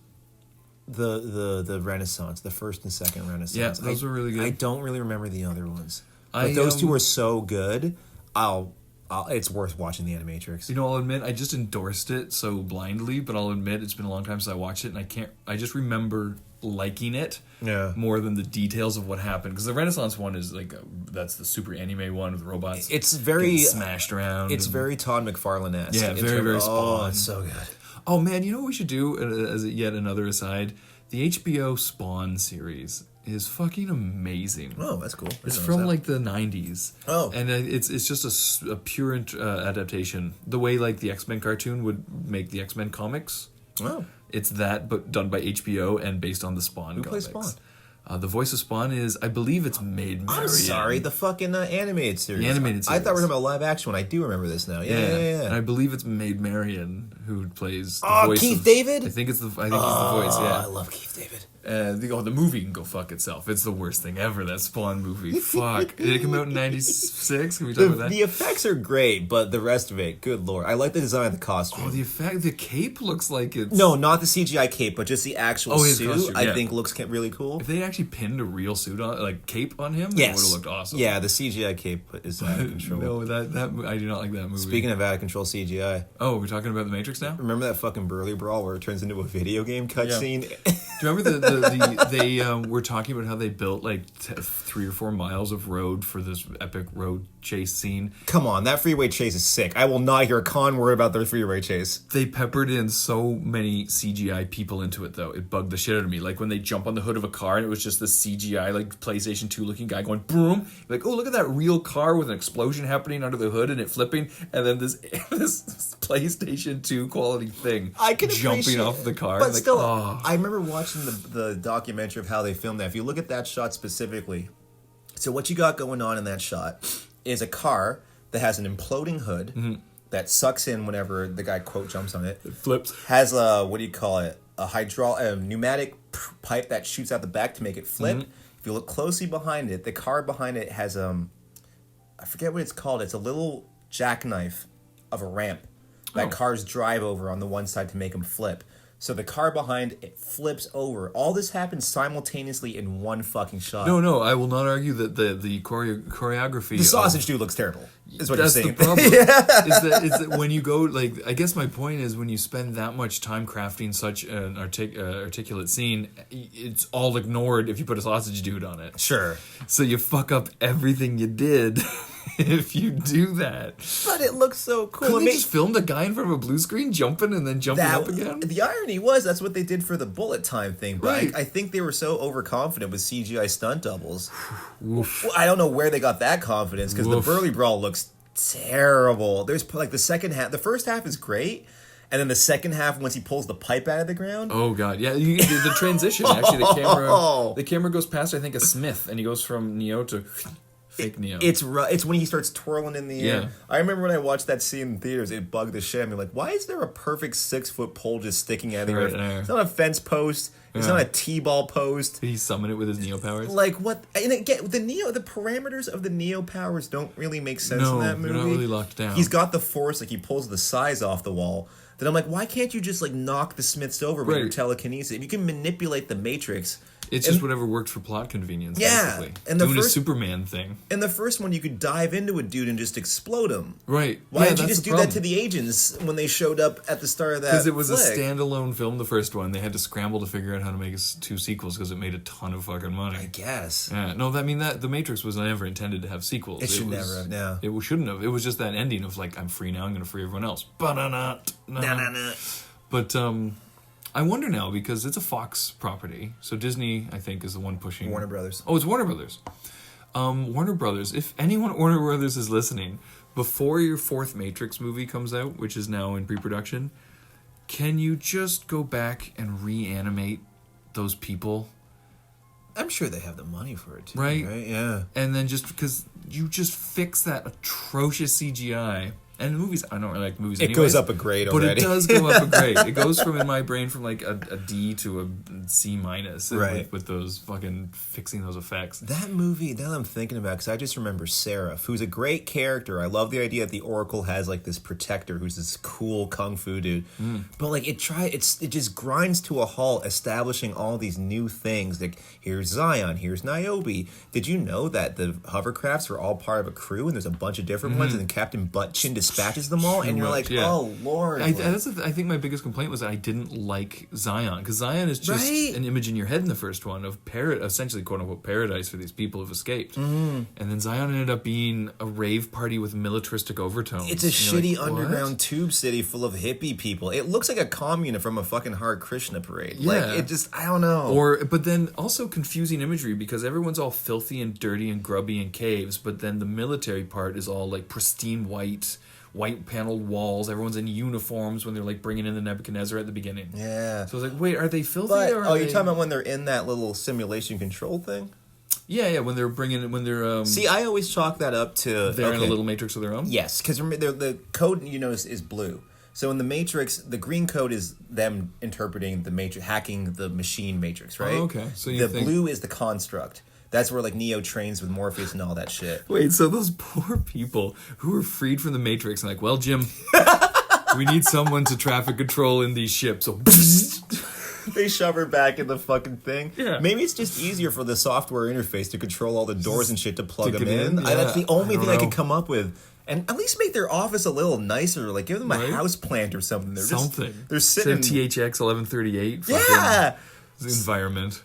the Renaissance, the first and second Renaissance. Yeah, those were really good. I don't really remember the other ones, but those two were so good. It's worth watching the Animatrix. You know, I'll admit I just endorsed it so blindly, but I'll admit it's been a long time since I watched it, and I just remember liking it more than the details of what happened, because the Renaissance one is like that's the super anime one with robots. It's very smashed around. It's very Todd McFarlane-esque. Yeah, very Spawn. Oh, it's so good. Oh man, you know what we should do as yet another aside? The HBO Spawn series is fucking amazing. Oh, that's cool. It's from like the 90s. Oh. And it's just a pure adaptation. The way like the X-Men cartoon would make the X-Men comics. Oh. It's that, but done by HBO and based on the Spawn comics. Who plays Spawn? The voice of Spawn is, I believe it's Maid Marian. I'm sorry, the fucking animated series. The animated series. I thought we were talking about live action one. I do remember this now. Yeah. And I believe it's Maid Marian who plays the voice Keith of, David? I think he's the voice, yeah. I love Keith David. The movie can go fuck itself. It's the worst thing ever, that Spawn movie. Fuck. Did it come out in 96? Can we talk about that? The effects are great, but the rest of it, good lord. I like the design of the costume. Oh, the cape looks like it's... No, not the CGI cape, but just the actual his suit, costume, I think looks really cool. If they actually pinned a real suit on, like cape on him, it would have looked awesome. Yeah, the CGI cape is out of control. No, that I do not like that movie. Speaking of out of control CGI. Oh, we're talking about The Matrix now? Remember that fucking Burly Brawl where it turns into a video game cutscene? Yeah. Do you remember they were talking about how they built like 3 or 4 miles of road for this epic road chase scene? Come on, that freeway chase is sick. I will not hear a con word about their freeway chase. They peppered in so many CGI people into it, though. It bugged the shit out of me. Like when they jump on the hood of a car and it was just the CGI, like PlayStation 2 looking guy going boom. Like, oh, look at that real car with an explosion happening under the hood and it flipping, and then this PlayStation 2 quality thing I can jumping off the car. But like, still, I remember watching the documentary of how they filmed that. If you look at that shot specifically, so what you got going on in that shot is a car that has an imploding hood that sucks in whenever the guy quote jumps on it. It flips. Has a, what do you call it? A pneumatic pipe that shoots out the back to make it flip. If you look closely behind it, the car behind it has I forget what it's called. It's a little jackknife of a ramp that cars drive over on the one side to make them flip. So the car behind it flips over. All this happens simultaneously in one fucking shot. No, I will not argue that the choreography. The sausage dude looks terrible. Is what That's you're saying. the problem. is that when you go, like, I guess my point is when you spend that much time crafting such an articulate scene, it's all ignored if you put a sausage dude on it. Sure. So you fuck up everything you did if you do that. But it looks so cool. Couldn't they just film the guy in front of a blue screen jumping and then jumping up again? The irony was that's what they did for the bullet time thing. But Right. I think they were so overconfident with CGI stunt doubles. I don't know where they got that confidence because the Burly Brawl looks terrible. There's like the second half. The first half is great. And then the second half, once he pulls the pipe out of the ground. Oh god, yeah, the transition actually. The camera goes past, I think, a Smith, and he goes from Neo to fake Neo. It's when he starts twirling in the air. Yeah. I remember when I watched that scene in theaters, it bugged the shit out of me. Like, why is there a perfect 6-foot pole just sticking out of the earth? It's not a fence post. It's not a T-ball post. Did he summon it with his Neo powers? Like what? And again, the parameters of the Neo powers don't really make sense in that movie. They're not really locked down. He's got the force, like he pulls the size off the wall. Then I'm like, why can't you just like knock the Smiths over with your telekinesis? If you can manipulate the Matrix. It's just whatever worked for plot convenience, basically. And doing a Superman thing. In the first one, you could dive into a dude and just explode him. Right. Why didn't you just do that to the agents when they showed up at the start of that? Because it was a standalone film, the first one. They had to scramble to figure out how to make 2 sequels because it made a ton of fucking money. I guess. Yeah. No, I mean, The Matrix was never intended to have sequels. It should never have, no. It shouldn't have. It was just that ending of like, I'm free now, I'm going to free everyone else. Ba-na-na. But, I wonder now, because it's a Fox property, so Disney, I think, is the one pushing... Warner Brothers. Oh, it's Warner Brothers. Warner Brothers, if anyone at Warner Brothers is listening, before your 4th Matrix movie comes out, which is now in pre-production, can you just go back and reanimate those people? I'm sure they have the money for it, too. Right? Yeah. And then just because you just fix that atrocious CGI... And the movies, I don't really like movies. It goes up a grade already. But it does go up a grade. It goes from, in my brain, from like a D to a C minus. Right. With those fucking fixing those effects. That movie, now that I'm thinking about it, because I just remember Seraph, who's a great character. I love the idea that the Oracle has like this protector who's this cool kung fu dude. But like it just grinds to a halt, establishing all these new things. Like here's Zion, here's Niobe. Did you know that the hovercrafts are all part of a crew and there's a bunch of different ones, and then Captain Butt Chin dispatches them all, and you're like, oh Lord. I think my biggest complaint was that I didn't like Zion, because Zion is just an image in your head in the first one of essentially quote unquote paradise for these people who've escaped, and then Zion ended up being a rave party with militaristic overtones. It's a shitty underground tube city full of hippie people. It looks like a commune from a fucking Hare Krishna parade. Yeah. Like, it just, I don't know. But then also confusing imagery, because everyone's all filthy and dirty and grubby in caves, but then the military part is all like pristine white paneled walls. Everyone's in uniforms when they're like bringing in the Nebuchadnezzar at the beginning. Yeah. So I was like, wait, are they filthy? But, or you're talking about when they're in that little simulation control thing? Yeah, when they're See, I always chalk that up to they're in a little matrix of their own. Yes, because the code you notice is blue. So in the Matrix, the green code is them interpreting the Matrix, hacking the machine Matrix, right? Oh, okay. So the blue is the construct. That's where like Neo trains with Morpheus and all that shit. Wait, so those poor people who were freed from the Matrix and like, well, Jim, we need someone to traffic control in these ships. So they shove her back in the fucking thing. Yeah. Maybe it's just easier for the software interface to control all the doors and shit to plug them in. Yeah. That's the only thing I could come up with. And at least make their office a little nicer. Like, give them a house plant or something. They're sitting... THX 1138 environment.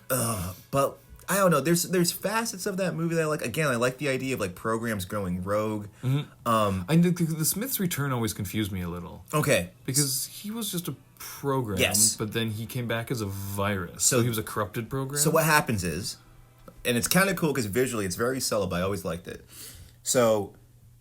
But, I don't know. There's facets of that movie that I like. Again, I like the idea of, like, programs going rogue. Mm-hmm. The Smith's return always confused me a little. Okay. Because he was just a program, but then he came back as a virus. So he was a corrupted program? So what happens is, and it's kind of cool because visually it's very subtle, but I always liked it. So...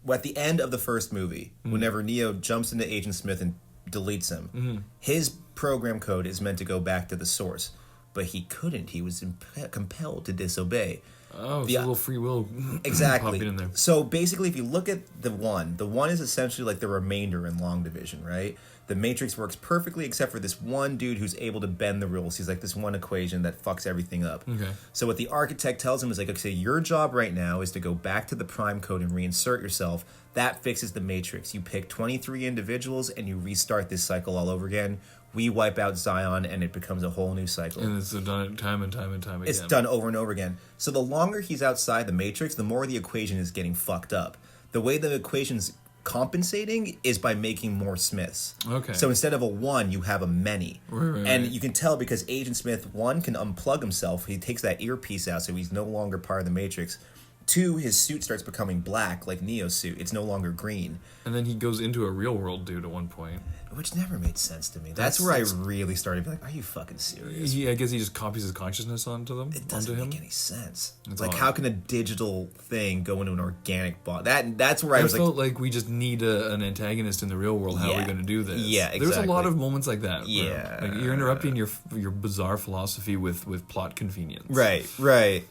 at the end of the first movie, whenever Neo jumps into Agent Smith and deletes him, his program code is meant to go back to the source, but he couldn't. He was compelled to disobey. Oh, it's a little free will exactly. popping in there. So basically, if you look at the one is essentially like the remainder in long division, right? The Matrix works perfectly except for this one dude who's able to bend the rules. He's like this one equation that fucks everything up. Okay. So what the architect tells him is like, okay, your job right now is to go back to the prime code and reinsert yourself. That fixes the Matrix. You pick 23 individuals and you restart this cycle all over again. We wipe out Zion and it becomes a whole new cycle. And it's done time and time and time again. It's done over and over again. So the longer he's outside the Matrix, the more the equation is getting fucked up. The way the equation's compensating is by making more Smiths. Okay. So instead of a one, you have a many. Right. And you can tell because Agent Smith, one, can unplug himself. He takes that earpiece out, so he's no longer part of the Matrix. Two, his suit starts becoming black, like Neo's suit. It's no longer green. And then he goes into a real world dude at one point. Which never made sense to me. That's where I really started to be like, are you fucking serious? I guess he just copies his consciousness onto them. It doesn't make any sense. It's like, odd. how can a digital thing go into an organic body? That's where I was felt like we just need an antagonist in the real world. How are we going to do this? Yeah, exactly. There's a lot of moments like that. Yeah. Like you're interrupting your bizarre philosophy with plot convenience. Right.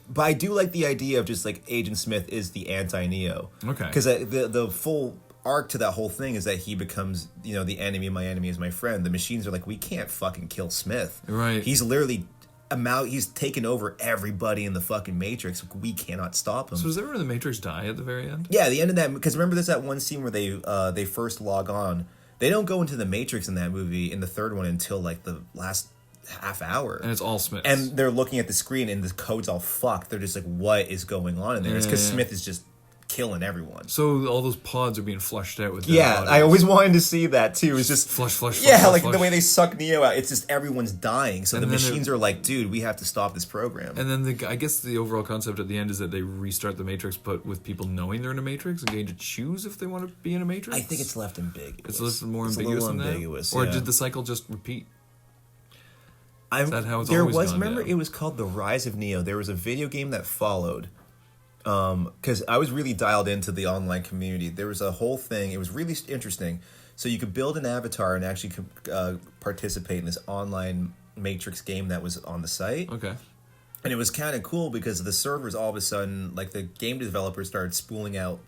But I do like the idea of just like Agent Smith is the anti-Neo. Okay. Because the full arc to that whole thing is that he becomes, the enemy of my enemy is my friend. The machines are like, we can't fucking kill Smith. Right. He's literally he's taken over everybody in the fucking Matrix. We cannot stop him. So does everyone in the Matrix die at the very end? Yeah, the end of that, because remember there's that one scene where they first log on. They don't go into the Matrix in that movie, in the third one, until like the last half hour. And it's all Smith. And they're looking at the screen and the code's all fucked. They're just like, what is going on in there? It's because Smith is just killing everyone. So all those pods are being flushed out with bodies. I always wanted to see that too. It's just flush. Yeah, flush, like flush. the way they suck Neo out. It's just everyone's dying. So the machines are like, dude, we have to stop this program. And then I guess the overall concept at the end is that they restart the Matrix, but with people knowing they're in a Matrix and getting to choose if they want to be in a Matrix. I think it's left ambiguous. It's left more ambiguous than that? Or did the cycle just repeat? Is that how it's always gone remember down? It was called The Rise of Neo. There was a video game that followed. Because I was really dialed into the online community. There was a whole thing. It was really interesting. So you could build an avatar and actually participate in this online Matrix game that was on the site. Okay. And it was kind of cool because the servers all of a sudden, like the game developers started spooling out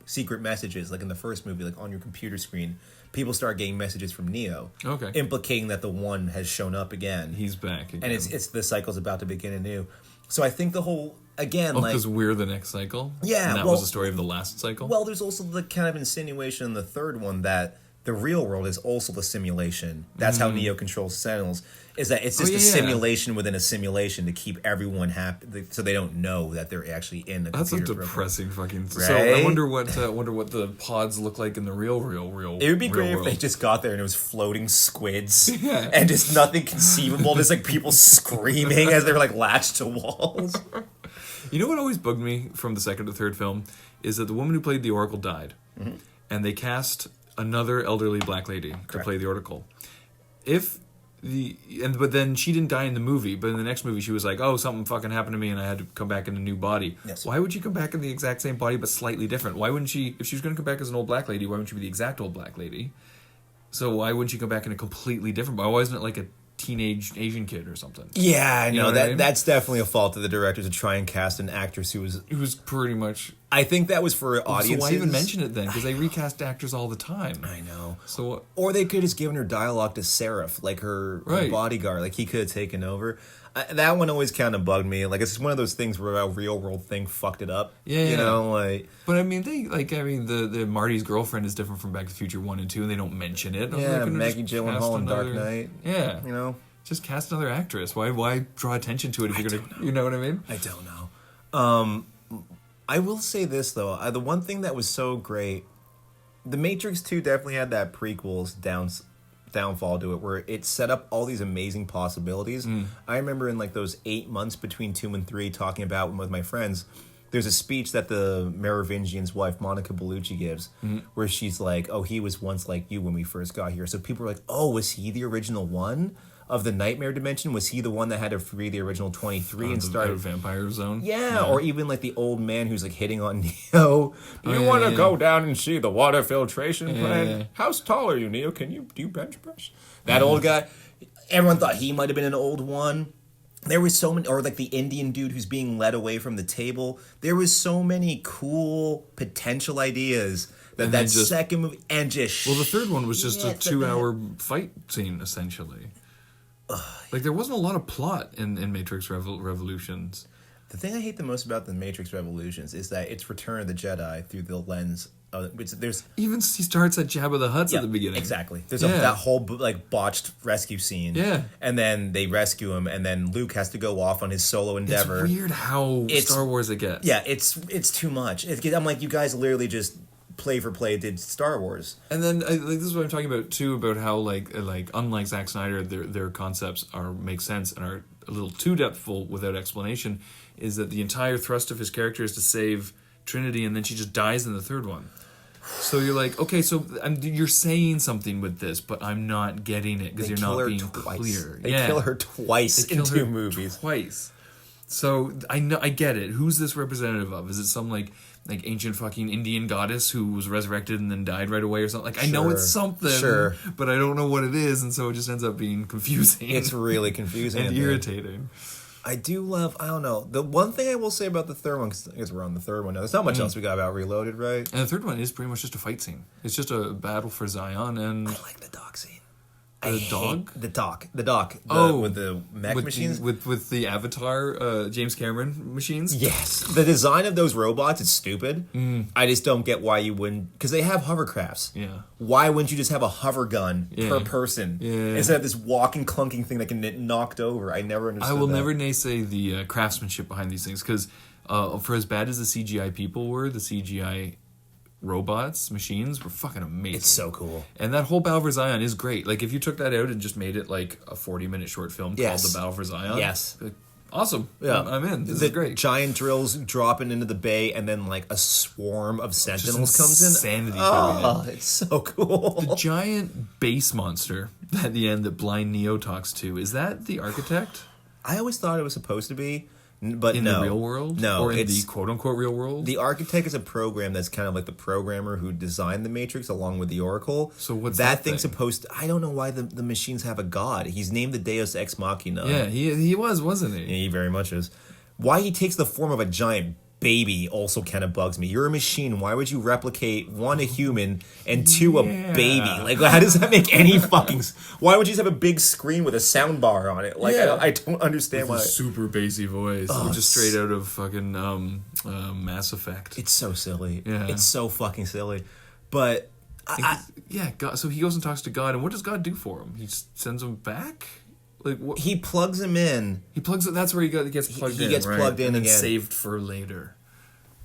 secret messages, like in the first movie, like on your computer screen. People start getting messages from Neo, implicating that the one has shown up again. He's back again. And it's the cycle's about to begin anew. So I think the whole, again, because we're the next cycle? Yeah. And that was the story of the last cycle? Well, there's also the kind of insinuation in the third one that the real world is also the simulation. That's how Neo controls Sentinels. Is that it's just a yeah. simulation within a simulation to keep everyone happy, so they don't know that they're actually in a That's a computer depressing fucking. Right? So I wonder what the pods look like in the real. It would be great if world. they just got there and it was floating squids and just nothing conceivable, just like people screaming as they were like latched to walls. You know what always bugged me from the second to third film is that the woman who played the Oracle died, and they cast another elderly black lady to play the Oracle. But then she didn't die in the movie, but in the next movie she was like, oh, something fucking happened to me and I had to come back in a new body. Yes. Why would she come back in the exact same body but slightly different? Why wouldn't she, if she was going to come back as an old black lady, why wouldn't she be the exact old black lady? So why wouldn't she come back in a completely different body? Why wasn't it like a teenage Asian kid or something? Yeah, I know, You know what I mean? that's definitely a fault of the director to try and cast an actress who was... It was pretty much... I think that was for audiences. So why even mention it then? Because they recast actors all the time. I know. So Or they could have just given her dialogue to Seraph, like her bodyguard. Like, he could have taken over. That one always kind of bugged me. Like, it's one of those things where a real world thing fucked it up. Yeah, you know, like... But I mean, the Marty's girlfriend is different from Back to the Future 1 and 2, and they don't mention it. Yeah, Maggie Gyllenhaal in Dark Knight. Yeah. You know? Just cast another actress. Why draw attention to it if you're going to... You know what I mean? I don't know. I will say this, though. The one thing that was so great... The Matrix 2 definitely had that prequels downfall to it, where it set up all these amazing possibilities. I remember in like those 8 months between 2 and 3 talking about with my friends, there's a speech that the Merovingian's wife, Monica Bellucci, gives, where she's like, oh, he was once like you when we first got here. So people were like, oh, was he the original one of the nightmare dimension? Was he the one that had to free the original 23 and start a vampire zone? Yeah, or even like the old man who's like hitting on Neo. Do you want to go down and see the water filtration plant? Yeah. How tall are you, Neo? Do you bench press? That old guy. Everyone thought he might have been an old one. There was so many, or like the Indian dude who's being led away from the table. There was so many cool potential ideas that second movie and just. Well, the third one was just a 2-hour fight scene essentially. Like there wasn't a lot of plot in Matrix Revolutions. The thing I hate the most about the Matrix Revolutions is that it's Return of the Jedi through the lens of there's even he starts at Jabba the Hutt's at the beginning. Exactly. There's that whole like botched rescue scene. Yeah. And then they rescue him, and then Luke has to go off on his solo endeavor. It's weird how Star Wars it gets. Yeah, it's too much. I'm like, you guys literally just play for play did Star Wars. And then this is what I'm talking about too, about how like unlike Zack Snyder, their concepts make sense and are a little too depthful without explanation. Is that the entire thrust of his character is to save Trinity, and then she just dies in the third one. So you're like, okay, so you're saying something with this, but I'm not getting it because you're not being clear. They kill her twice in 2 movies. Twice. So I get it. Who's this representative of? Is it some like ancient fucking Indian goddess who was resurrected and then died right away or something? Like I know it's something, but I don't know what it is, and so it just ends up being confusing. It's really confusing and irritating. I do love, I don't know. The one thing I will say about the third one, because I guess we're on the third one now, there's not much else we got about Reloaded, right? And the third one is pretty much just a fight scene. It's just a battle for Zion and... I like the dog scene. The dog? The dock. With the mech machines? With the Avatar, James Cameron machines? Yes. The design of those robots is stupid. I just don't get why you wouldn't... Because they have hovercrafts. Yeah. Why wouldn't you just have a hover gun per person? Yeah. Instead of this walking, clunking thing that can get knocked over. I never understood I will never naysay the craftsmanship behind these things, because for as bad as the CGI people were, the CGI... robots, machines were fucking amazing. It's so cool. And that whole Battle for Zion is great. Like, if you took that out and just made it like a 40-minute short film called The Battle for Zion. Yes. Awesome. Yeah. I'm in. This is great. Giant drills dropping into the bay, and then like a swarm of sentinels comes in. Insanity. It's so cool. The giant base monster at the end that blind Neo talks to, is that the architect? I always thought it was supposed to be. But in the real world? No. Or in the quote-unquote real world? The architect is a program that's kind of like the programmer who designed the Matrix along with the Oracle. So what's that thing's supposed to... I don't know why the machines have a god. He's named the Deus Ex Machina. Yeah, he was, wasn't he? Yeah, he very much is. Why he takes the form of a giant baby also kind of bugs me. You're a machine. Why would you replicate, 1, a human, and 2, a baby? Like, how does that make any fucking... Why would you just have a big screen with a sound bar on it? Like, I don't understand with why... a super bassy voice, which is straight out of fucking Mass Effect. It's so silly. Yeah. It's so fucking silly. But Yeah, God. So he goes and talks to God, and what does God do for him? He just sends him back. Like what? He plugs him in. He plugs it. That's where he gets plugged in. He gets plugged in and then again. saved for later.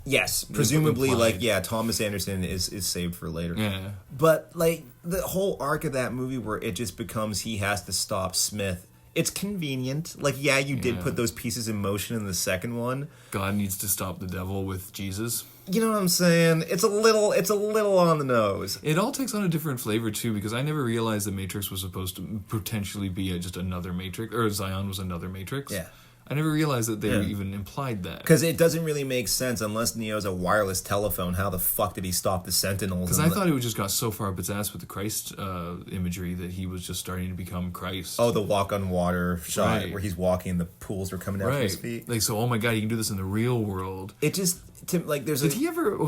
Yes, presumably, Implied. Thomas Anderson is saved for later. Yeah. But, like, the whole arc of that movie where it just becomes he has to stop Smith, it's convenient. Like, you did put those pieces in motion in the second one. God needs to stop the devil with Jesus. You know what I'm saying? It's a little on the nose. It all takes on a different flavor, too, because I never realized that Matrix was supposed to potentially be just another Matrix, or Zion was another Matrix. Yeah. I never realized that they even implied that. Because it doesn't really make sense unless Neo's a wireless telephone. How the fuck did he stop the Sentinels? Because I thought it just got so far up its ass with the Christ imagery that he was just starting to become Christ. Oh, the walk on water shot Right. where he's walking, the pools are coming out from his feet. Like, so, oh my God, he can do this in the real world. It just, there's Did he ever,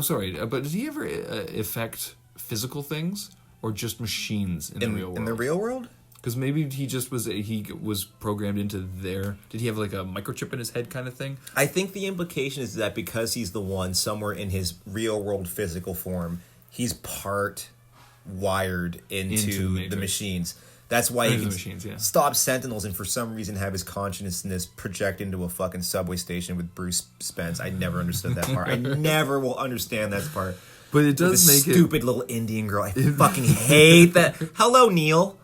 but did he ever affect physical things or just machines in the real world? In the real world? Because maybe he just was programmed into there. Did he have like a microchip in his head kind of thing? I think the implication is that because he's the one somewhere in his real world physical form, he's part wired into the machines. That's why he can stop Sentinels and for some reason have his consciousness project into a fucking subway station with Bruce Spence. I never understood that part. I never will understand that part. But it does make stupid little Indian girl. I fucking hate that. Hello, Neil.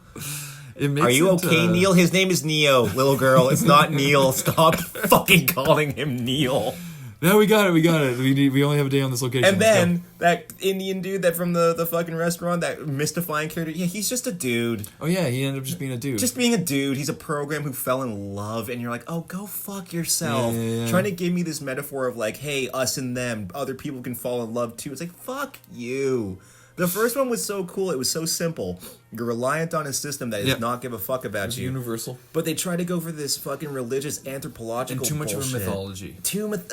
Are you okay, Neil? His name is Neo, little girl. It's not Neil. Stop fucking calling him Neil. No, we got it. We only have a day on this location. And then that Indian dude that from the fucking restaurant, that mystifying character, he's just a dude. Oh yeah, he ended up just being a dude. Just being a dude. He's a program who fell in love, and you're like, oh, go fuck yourself. Yeah. Trying to give me this metaphor of like, hey, us and them, other people can fall in love too. It's like, fuck you. The first one was so cool. It was so simple. You're reliant on a system that does not give a fuck about you. Universal. But they try to go for this fucking religious anthropological and too much bullshit. of a mythology.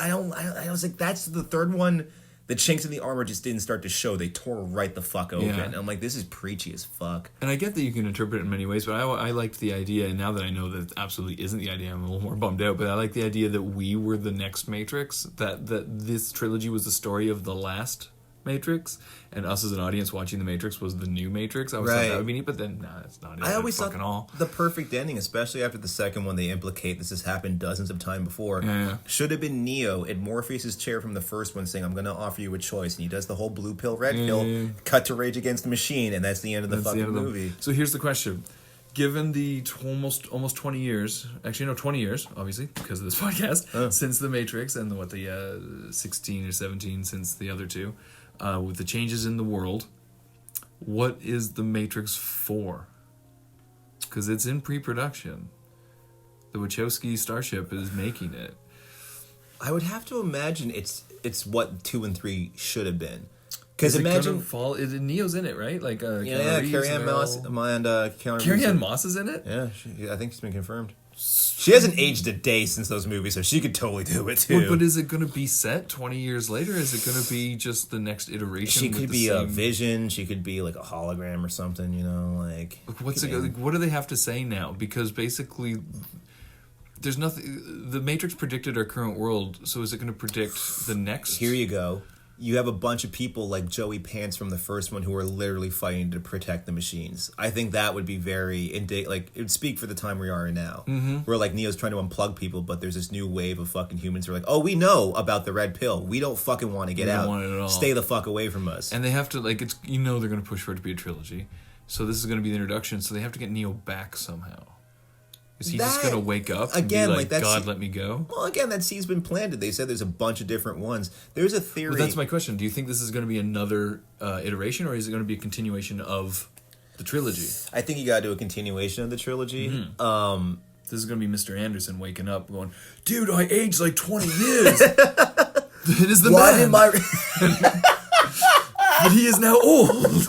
I was like, that's the third one. The chinks in the armor just didn't start to show. They tore right the fuck open. Yeah. And I'm like, this is preachy as fuck. And I get that you can interpret it in many ways, but I liked the idea, and now that I know that it absolutely isn't the idea, I'm a little more bummed out, but I like the idea that we were the next Matrix, that this trilogy was the story of the last Matrix, and us as an audience watching the Matrix was the new Matrix. I always thought that would be neat, but then that's not it. I always thought the perfect ending, especially after the second one, they implicate this has happened dozens of times before. Should have been Neo at Morpheus' chair from the first one saying, I'm going to offer you a choice, and he does the whole blue pill, red pill, cut to Rage Against the Machine, and that's the end of the fucking movie. So here's the question. Given the almost 20 years, actually no, 20 years, obviously, because of this podcast, since The Matrix, and the 16 or 17 since the other two, with the changes in the world, what is The Matrix for? Because it's in pre-production. The Wachowski Starship is making it. I would have to imagine it's what 2 and 3 should have been. Because imagine Neo's in it, right? Like Carrie-Anne Moss Carrie-Anne Moss is in it. Yeah, I think she's been confirmed. She hasn't aged a day since those movies, so she could totally do it too. But is it going to be set 20 years later? Is it going to be just the next iteration? She could be a vision. She could be like a hologram or something. You know, like what do they have to say now? Because basically, there's nothing. The Matrix predicted our current world, so is it going to predict the next? Here you go. You have a bunch of people like Joey Pants from the first one who are literally fighting to protect the machines. I think that would be very it would speak for the time we are in now. Mm-hmm. Where like Neo's trying to unplug people, but there's this new wave of fucking humans who are like, oh, we know about the red pill. We don't fucking want to get out. Want it at all. Stay the fuck away from us. And they have to they're going to push for it to be a trilogy. So this is going to be the introduction. So they have to get Neo back somehow. Is he just going to wake up and be like God, let me go? Well, again, that seed's been planted. They said there's a bunch of different ones. There's a theory. Well, that's my question. Do you think this is going to be another iteration, or is it going to be a continuation of the trilogy? I think you got to do a continuation of the trilogy. Mm-hmm. This is going to be Mr. Anderson waking up going, dude, I aged like 20 years. It is the man. But he is now old.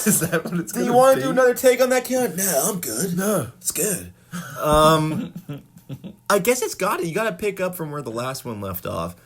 Is that what it's going to be? Do you want to do another take on that, Keon? No, I'm good. No. It's good. I guess it's got it. You got to pick up from where the last one left off.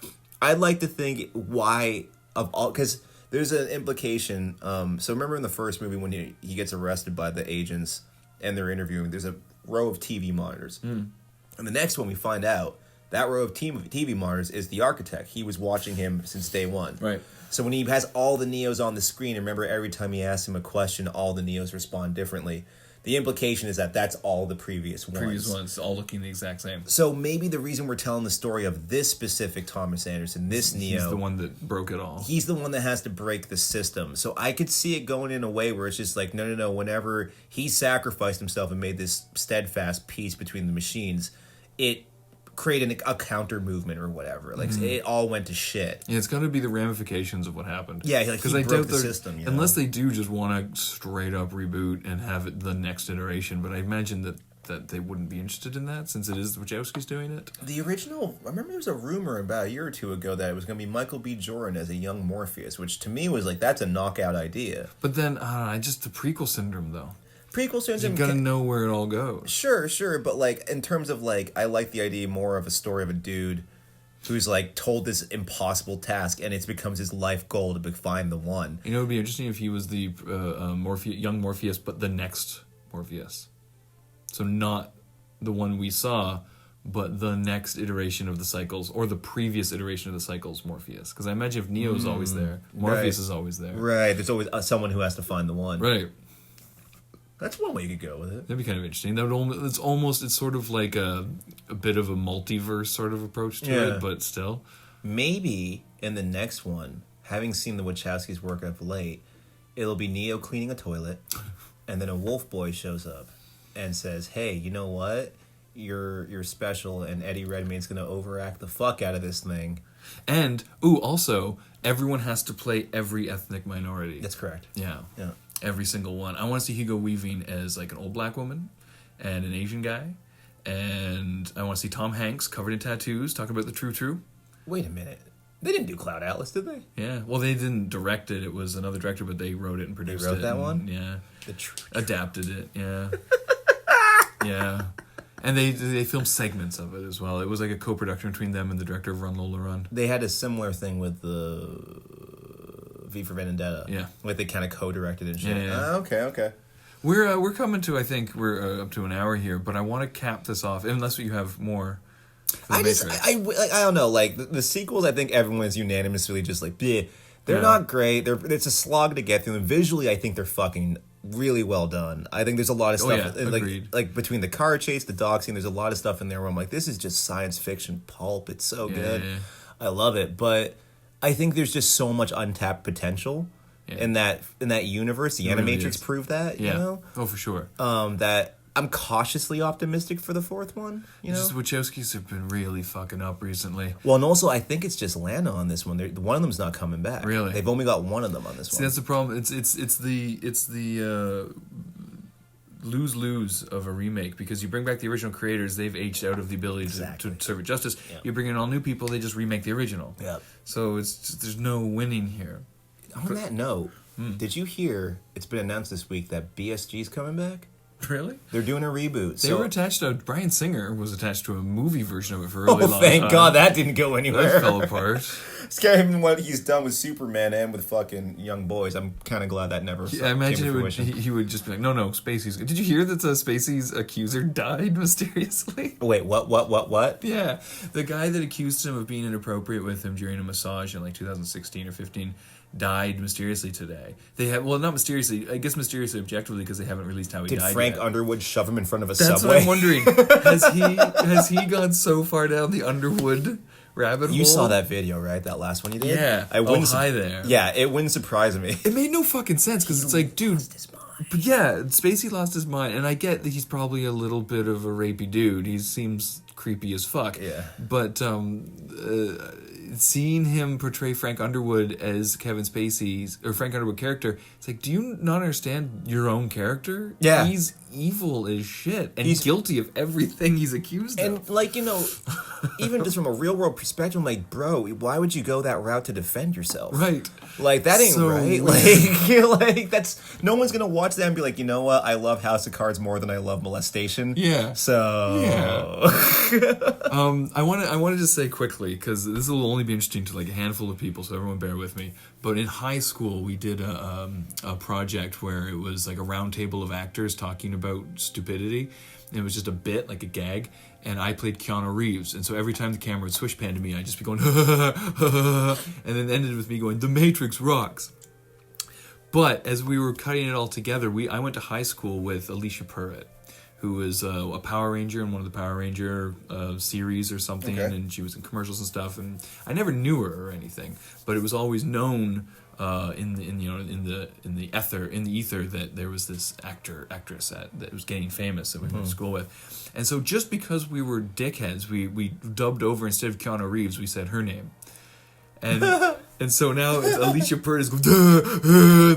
I'd like to think why of all... Because there's an implication. So remember in the first movie when he gets arrested by the agents and they're interviewing, there's a row of TV monitors. And the next one we find out that row of TV monitors is the architect. He was watching him since day one. Right. So when he has all the Neos on the screen, remember every time he asks him a question, all the Neos respond differently. The implication is that that's all the previous ones. All looking the exact same. So maybe the reason we're telling the story of this specific Thomas Anderson, this Neo... He's the one that broke it all. He's the one that has to break the system. So I could see it going in a way where it's just like, no. Whenever he sacrificed himself and made this steadfast peace between the machines, it created a counter movement or whatever. Like, it all went to shit. Yeah, it's got to be the ramifications of what happened. Yeah, like he broke the system. You know? Unless they do just want to straight up reboot and have it the next iteration, but I imagine that they wouldn't be interested in that since it is Wachowski's doing it. The original, I remember there was a rumor about a year or two ago that it was going to be Michael B. Jordan as a young Morpheus, which to me was like, that's a knockout idea. But then, just the prequel syndrome, though. Prequel syndrome. You gotta know where it all goes. Sure, but like in terms of like, I like the idea more of a story of a dude who's like told this impossible task, and it becomes his life goal to find the one. You know, it'd be interesting if he was the young Morpheus, but the next Morpheus. So not the one we saw, but the next iteration of the cycles, or the previous iteration of the cycles Morpheus. Because I imagine if Neo's always there, Morpheus is always there. Right. There's always someone who has to find the one. Right. That's one way you could go with it. That'd be kind of interesting. It's sort of like a bit of a multiverse sort of approach to it, but still. Maybe in the next one, having seen the Wachowskis work up late, it'll be Neo cleaning a toilet, and then a wolf boy shows up and says, "Hey, you know what? You're special, and Eddie Redmayne's gonna overact the fuck out of this thing." And also, everyone has to play every ethnic minority. That's correct. Yeah. Yeah. Every single one. I want to see Hugo Weaving as like an old black woman and an Asian guy. And I want to see Tom Hanks covered in tattoos talking about the true. Wait a minute. They didn't do Cloud Atlas, did they? Yeah. Well, they didn't direct it. It was another director, but they wrote it and produced it. They wrote that one? Yeah. The true. Adapted it, yeah. Yeah. And they filmed segments of it as well. It was like a co-production between them and the director of Run Lola Run. They had a similar thing with the V for Vendetta. Yeah. Like they kind of co-directed and shit. Yeah. Okay. We're coming to, I think we're up to an hour here, but I want to cap this off, unless you have more. I don't know. Like the sequels, I think everyone is unanimously just like, bleh. They're not great. It's a slog to get through them. Visually, I think they're fucking really well done. I think there's a lot of stuff like between the car chase, the dog scene. There's a lot of stuff in there where I'm like, this is just science fiction pulp. It's so good. Yeah. I love it, but I think there's just so much untapped potential in that universe. The Animatrix proved that. You know? Oh, for sure. That I'm cautiously optimistic for the fourth one. You know, just Wachowskis have been really fucking up recently. Well, and also I think it's just Lana on this one. One of them's not coming back. Really, they've only got one of them on this one. See, that's the problem. It's the lose of a remake, because you bring back the original creators, they've aged out of the ability to serve it justice. Yep. You bring in all new people, they just remake the original. Yep. So there's no winning here. On that note, did you hear it's been announced this week that BSG's coming back? Really? They're doing a reboot. They were attached to... Bryan Singer was attached to a movie version of it for a really long time. Thank God that didn't go anywhere. That fell apart. Scaring what he's done with Superman and with fucking Young Boys. I'm kind of glad that never I imagine he would just be like, no, Spacey's... Did you hear that Spacey's accuser died mysteriously? Wait, what? Yeah. The guy that accused him of being inappropriate with him during a massage in like 2016 or 15... died mysteriously today. They have, well, not mysteriously, I guess mysteriously objectively, because they haven't released how he died. Did Frank Underwood shove him in front of a That's subway? That's what I'm wondering. Has he gone so far down the Underwood rabbit hole? You saw that video, right? That last one you did? Yeah. Hi there. Yeah, it wouldn't surprise me. It made no fucking sense, because it's like, dude... But yeah, Spacey lost his mind, and I get that he's probably a little bit of a rapey dude. He seems creepy as fuck. Yeah. But seeing him portray Frank Underwood as Kevin Spacey's, or Frank Underwood character, it's like, do you not understand your own character? Yeah. He's evil as shit, and he's guilty of everything he's accused of. And, like, you know, even just from a real-world perspective, I'm like, bro, why would you go that route to defend yourself? Right. Like, that ain't So right. weird. Like, you're like, that's... No one's gonna watch that and be like, you know what? I love House of Cards more than I love molestation. Yeah. So... Yeah. I want to just say quickly, because this will only only be interesting to like a handful of people, so everyone bear with me. But in high school, we did a project where it was like a round table of actors talking about stupidity. And it was just a bit, like a gag, and I played Keanu Reeves. And so every time the camera would swish pan to me, I'd just be going, and then it ended with me going, "The Matrix rocks." But as we were cutting it all together, I went to high school with Alicia Purritt, who was a Power Ranger in one of the Power Ranger series or something, and she was in commercials and stuff. And I never knew her or anything, but it was always known in the ether that there was this actress that was getting famous that we went to school with. And so just because we were dickheads, we dubbed over, instead of Keanu Reeves, we said her name. And so now it's Alicia Purritt is going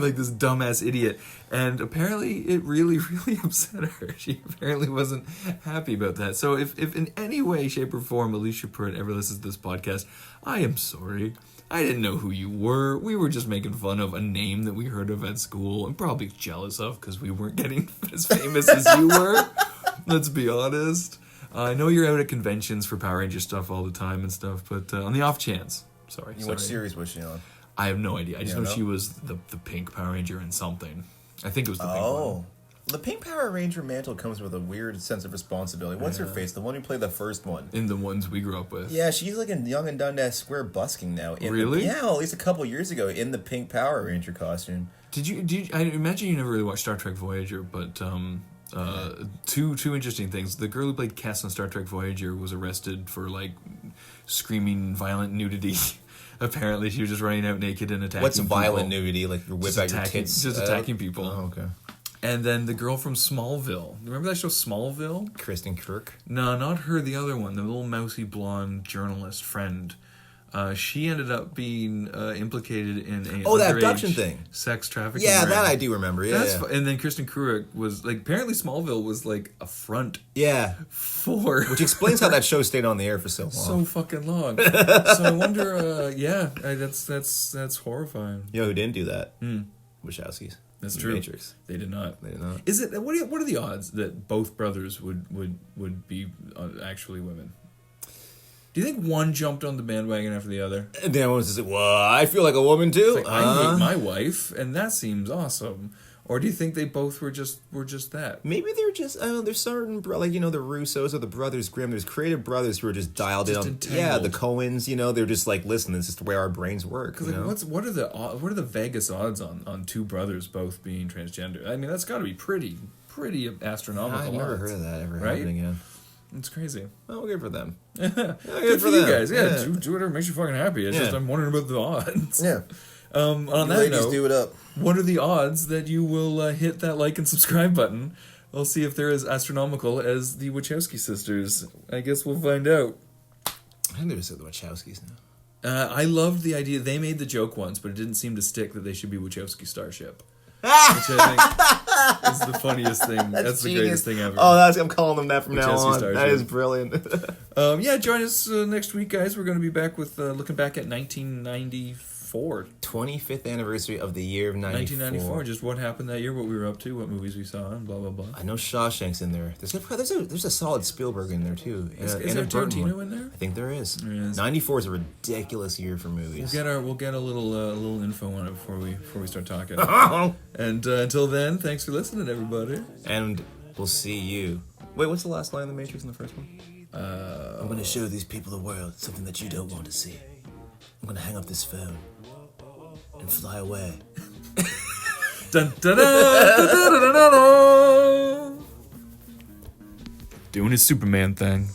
like this dumbass idiot, and apparently it really, really upset her. She apparently wasn't happy about that. So if in any way, shape, or form Alicia Purritt ever listens to this podcast, I am sorry. I didn't know who you were. We were just making fun of a name that we heard of at school and probably jealous of because we weren't getting as famous as you were. Let's be honest. I know you're out at conventions for Power Ranger stuff all the time and stuff, but on the off chance. Sorry. What series was she on? I have no idea. I just know she was the pink Power Ranger in something. I think it was the pink one. The pink Power Ranger mantle comes with a weird sense of responsibility. What's her face? The one who played the first one. In the ones we grew up with. Yeah, she's like in Young and Dundas Square busking now. Really? Yeah, well, at least a couple years ago in the pink Power Ranger costume. Did you? I imagine you never really watched Star Trek Voyager, but two interesting things. The girl who played Cass on Star Trek Voyager was arrested for like screaming violent nudity. Apparently, she was just running out naked and attacking. What's people. Violent nudity? Like you whip out your tits? Just attacking people. Oh, okay. And then the girl from Smallville. Remember that show Smallville? Kristen Kirk? No, not her. The other one. The little mousy blonde journalist friend. She ended up being implicated in a that abduction thing, sex trafficking. Yeah, that I do remember. Yeah, and then Kristen Krug was like, apparently Smallville was like a front. Yeah, for which explains how that show stayed on the air for so long. So fucking long. So I wonder. That's horrifying. You know who didn't do that? Wachowskis. That's true. Matrix. They did not. They did not. Is it? What are the odds that both brothers would be actually women? Do you think one jumped on the bandwagon after the other? And then one was just like, well, I feel like a woman too. Like, I hate my wife, and that seems awesome. Or do you think they both were just that? Maybe they're just, I don't know, there's certain, like, the Russos or the Brothers Grimm, there's creative brothers who are just dialed in on, entangled. The Coens, they're just like, listen, this is the way our brains work. Like, what are the Vegas odds on two brothers both being transgender? I mean, that's got to be pretty astronomical. I've never heard of that ever happening. Yeah. It's crazy. Well, good for them. Good for you guys. Yeah, do whatever makes you fucking happy. It's just I'm wondering about the odds. Yeah. On that note, do it up. What are the odds that you will hit that like and subscribe button? We'll see if they're as astronomical as the Wachowski sisters. I guess we'll find out. I think they just said the Wachowskis now. I loved the idea. They made the joke once, but it didn't seem to stick that they should be Wachowski Starship. Which I think is the funniest thing. That's the greatest thing ever. Oh, I'm calling them that from now on. Starship. That is brilliant. Join us next week, guys. We're going to be back with looking back at 1994. 25th anniversary of the year of 1994. Just what happened that year, what we were up to, what movies we saw, and blah, blah, blah. I know Shawshank's in there. There's a solid Spielberg in there, too. Is there Tarantino in there? I think there is. 94 is a ridiculous year for movies. We'll get a little info on it before we start talking. And until then, thanks for listening, everybody. And we'll see you. Wait, what's the last line of The Matrix in the first one? I'm going to show these people the world, something that you don't want to see. I'm going to hang up this phone and fly away. Dun, dun, dun, dun, dun, dun, dun, dun. Doing his Superman thing.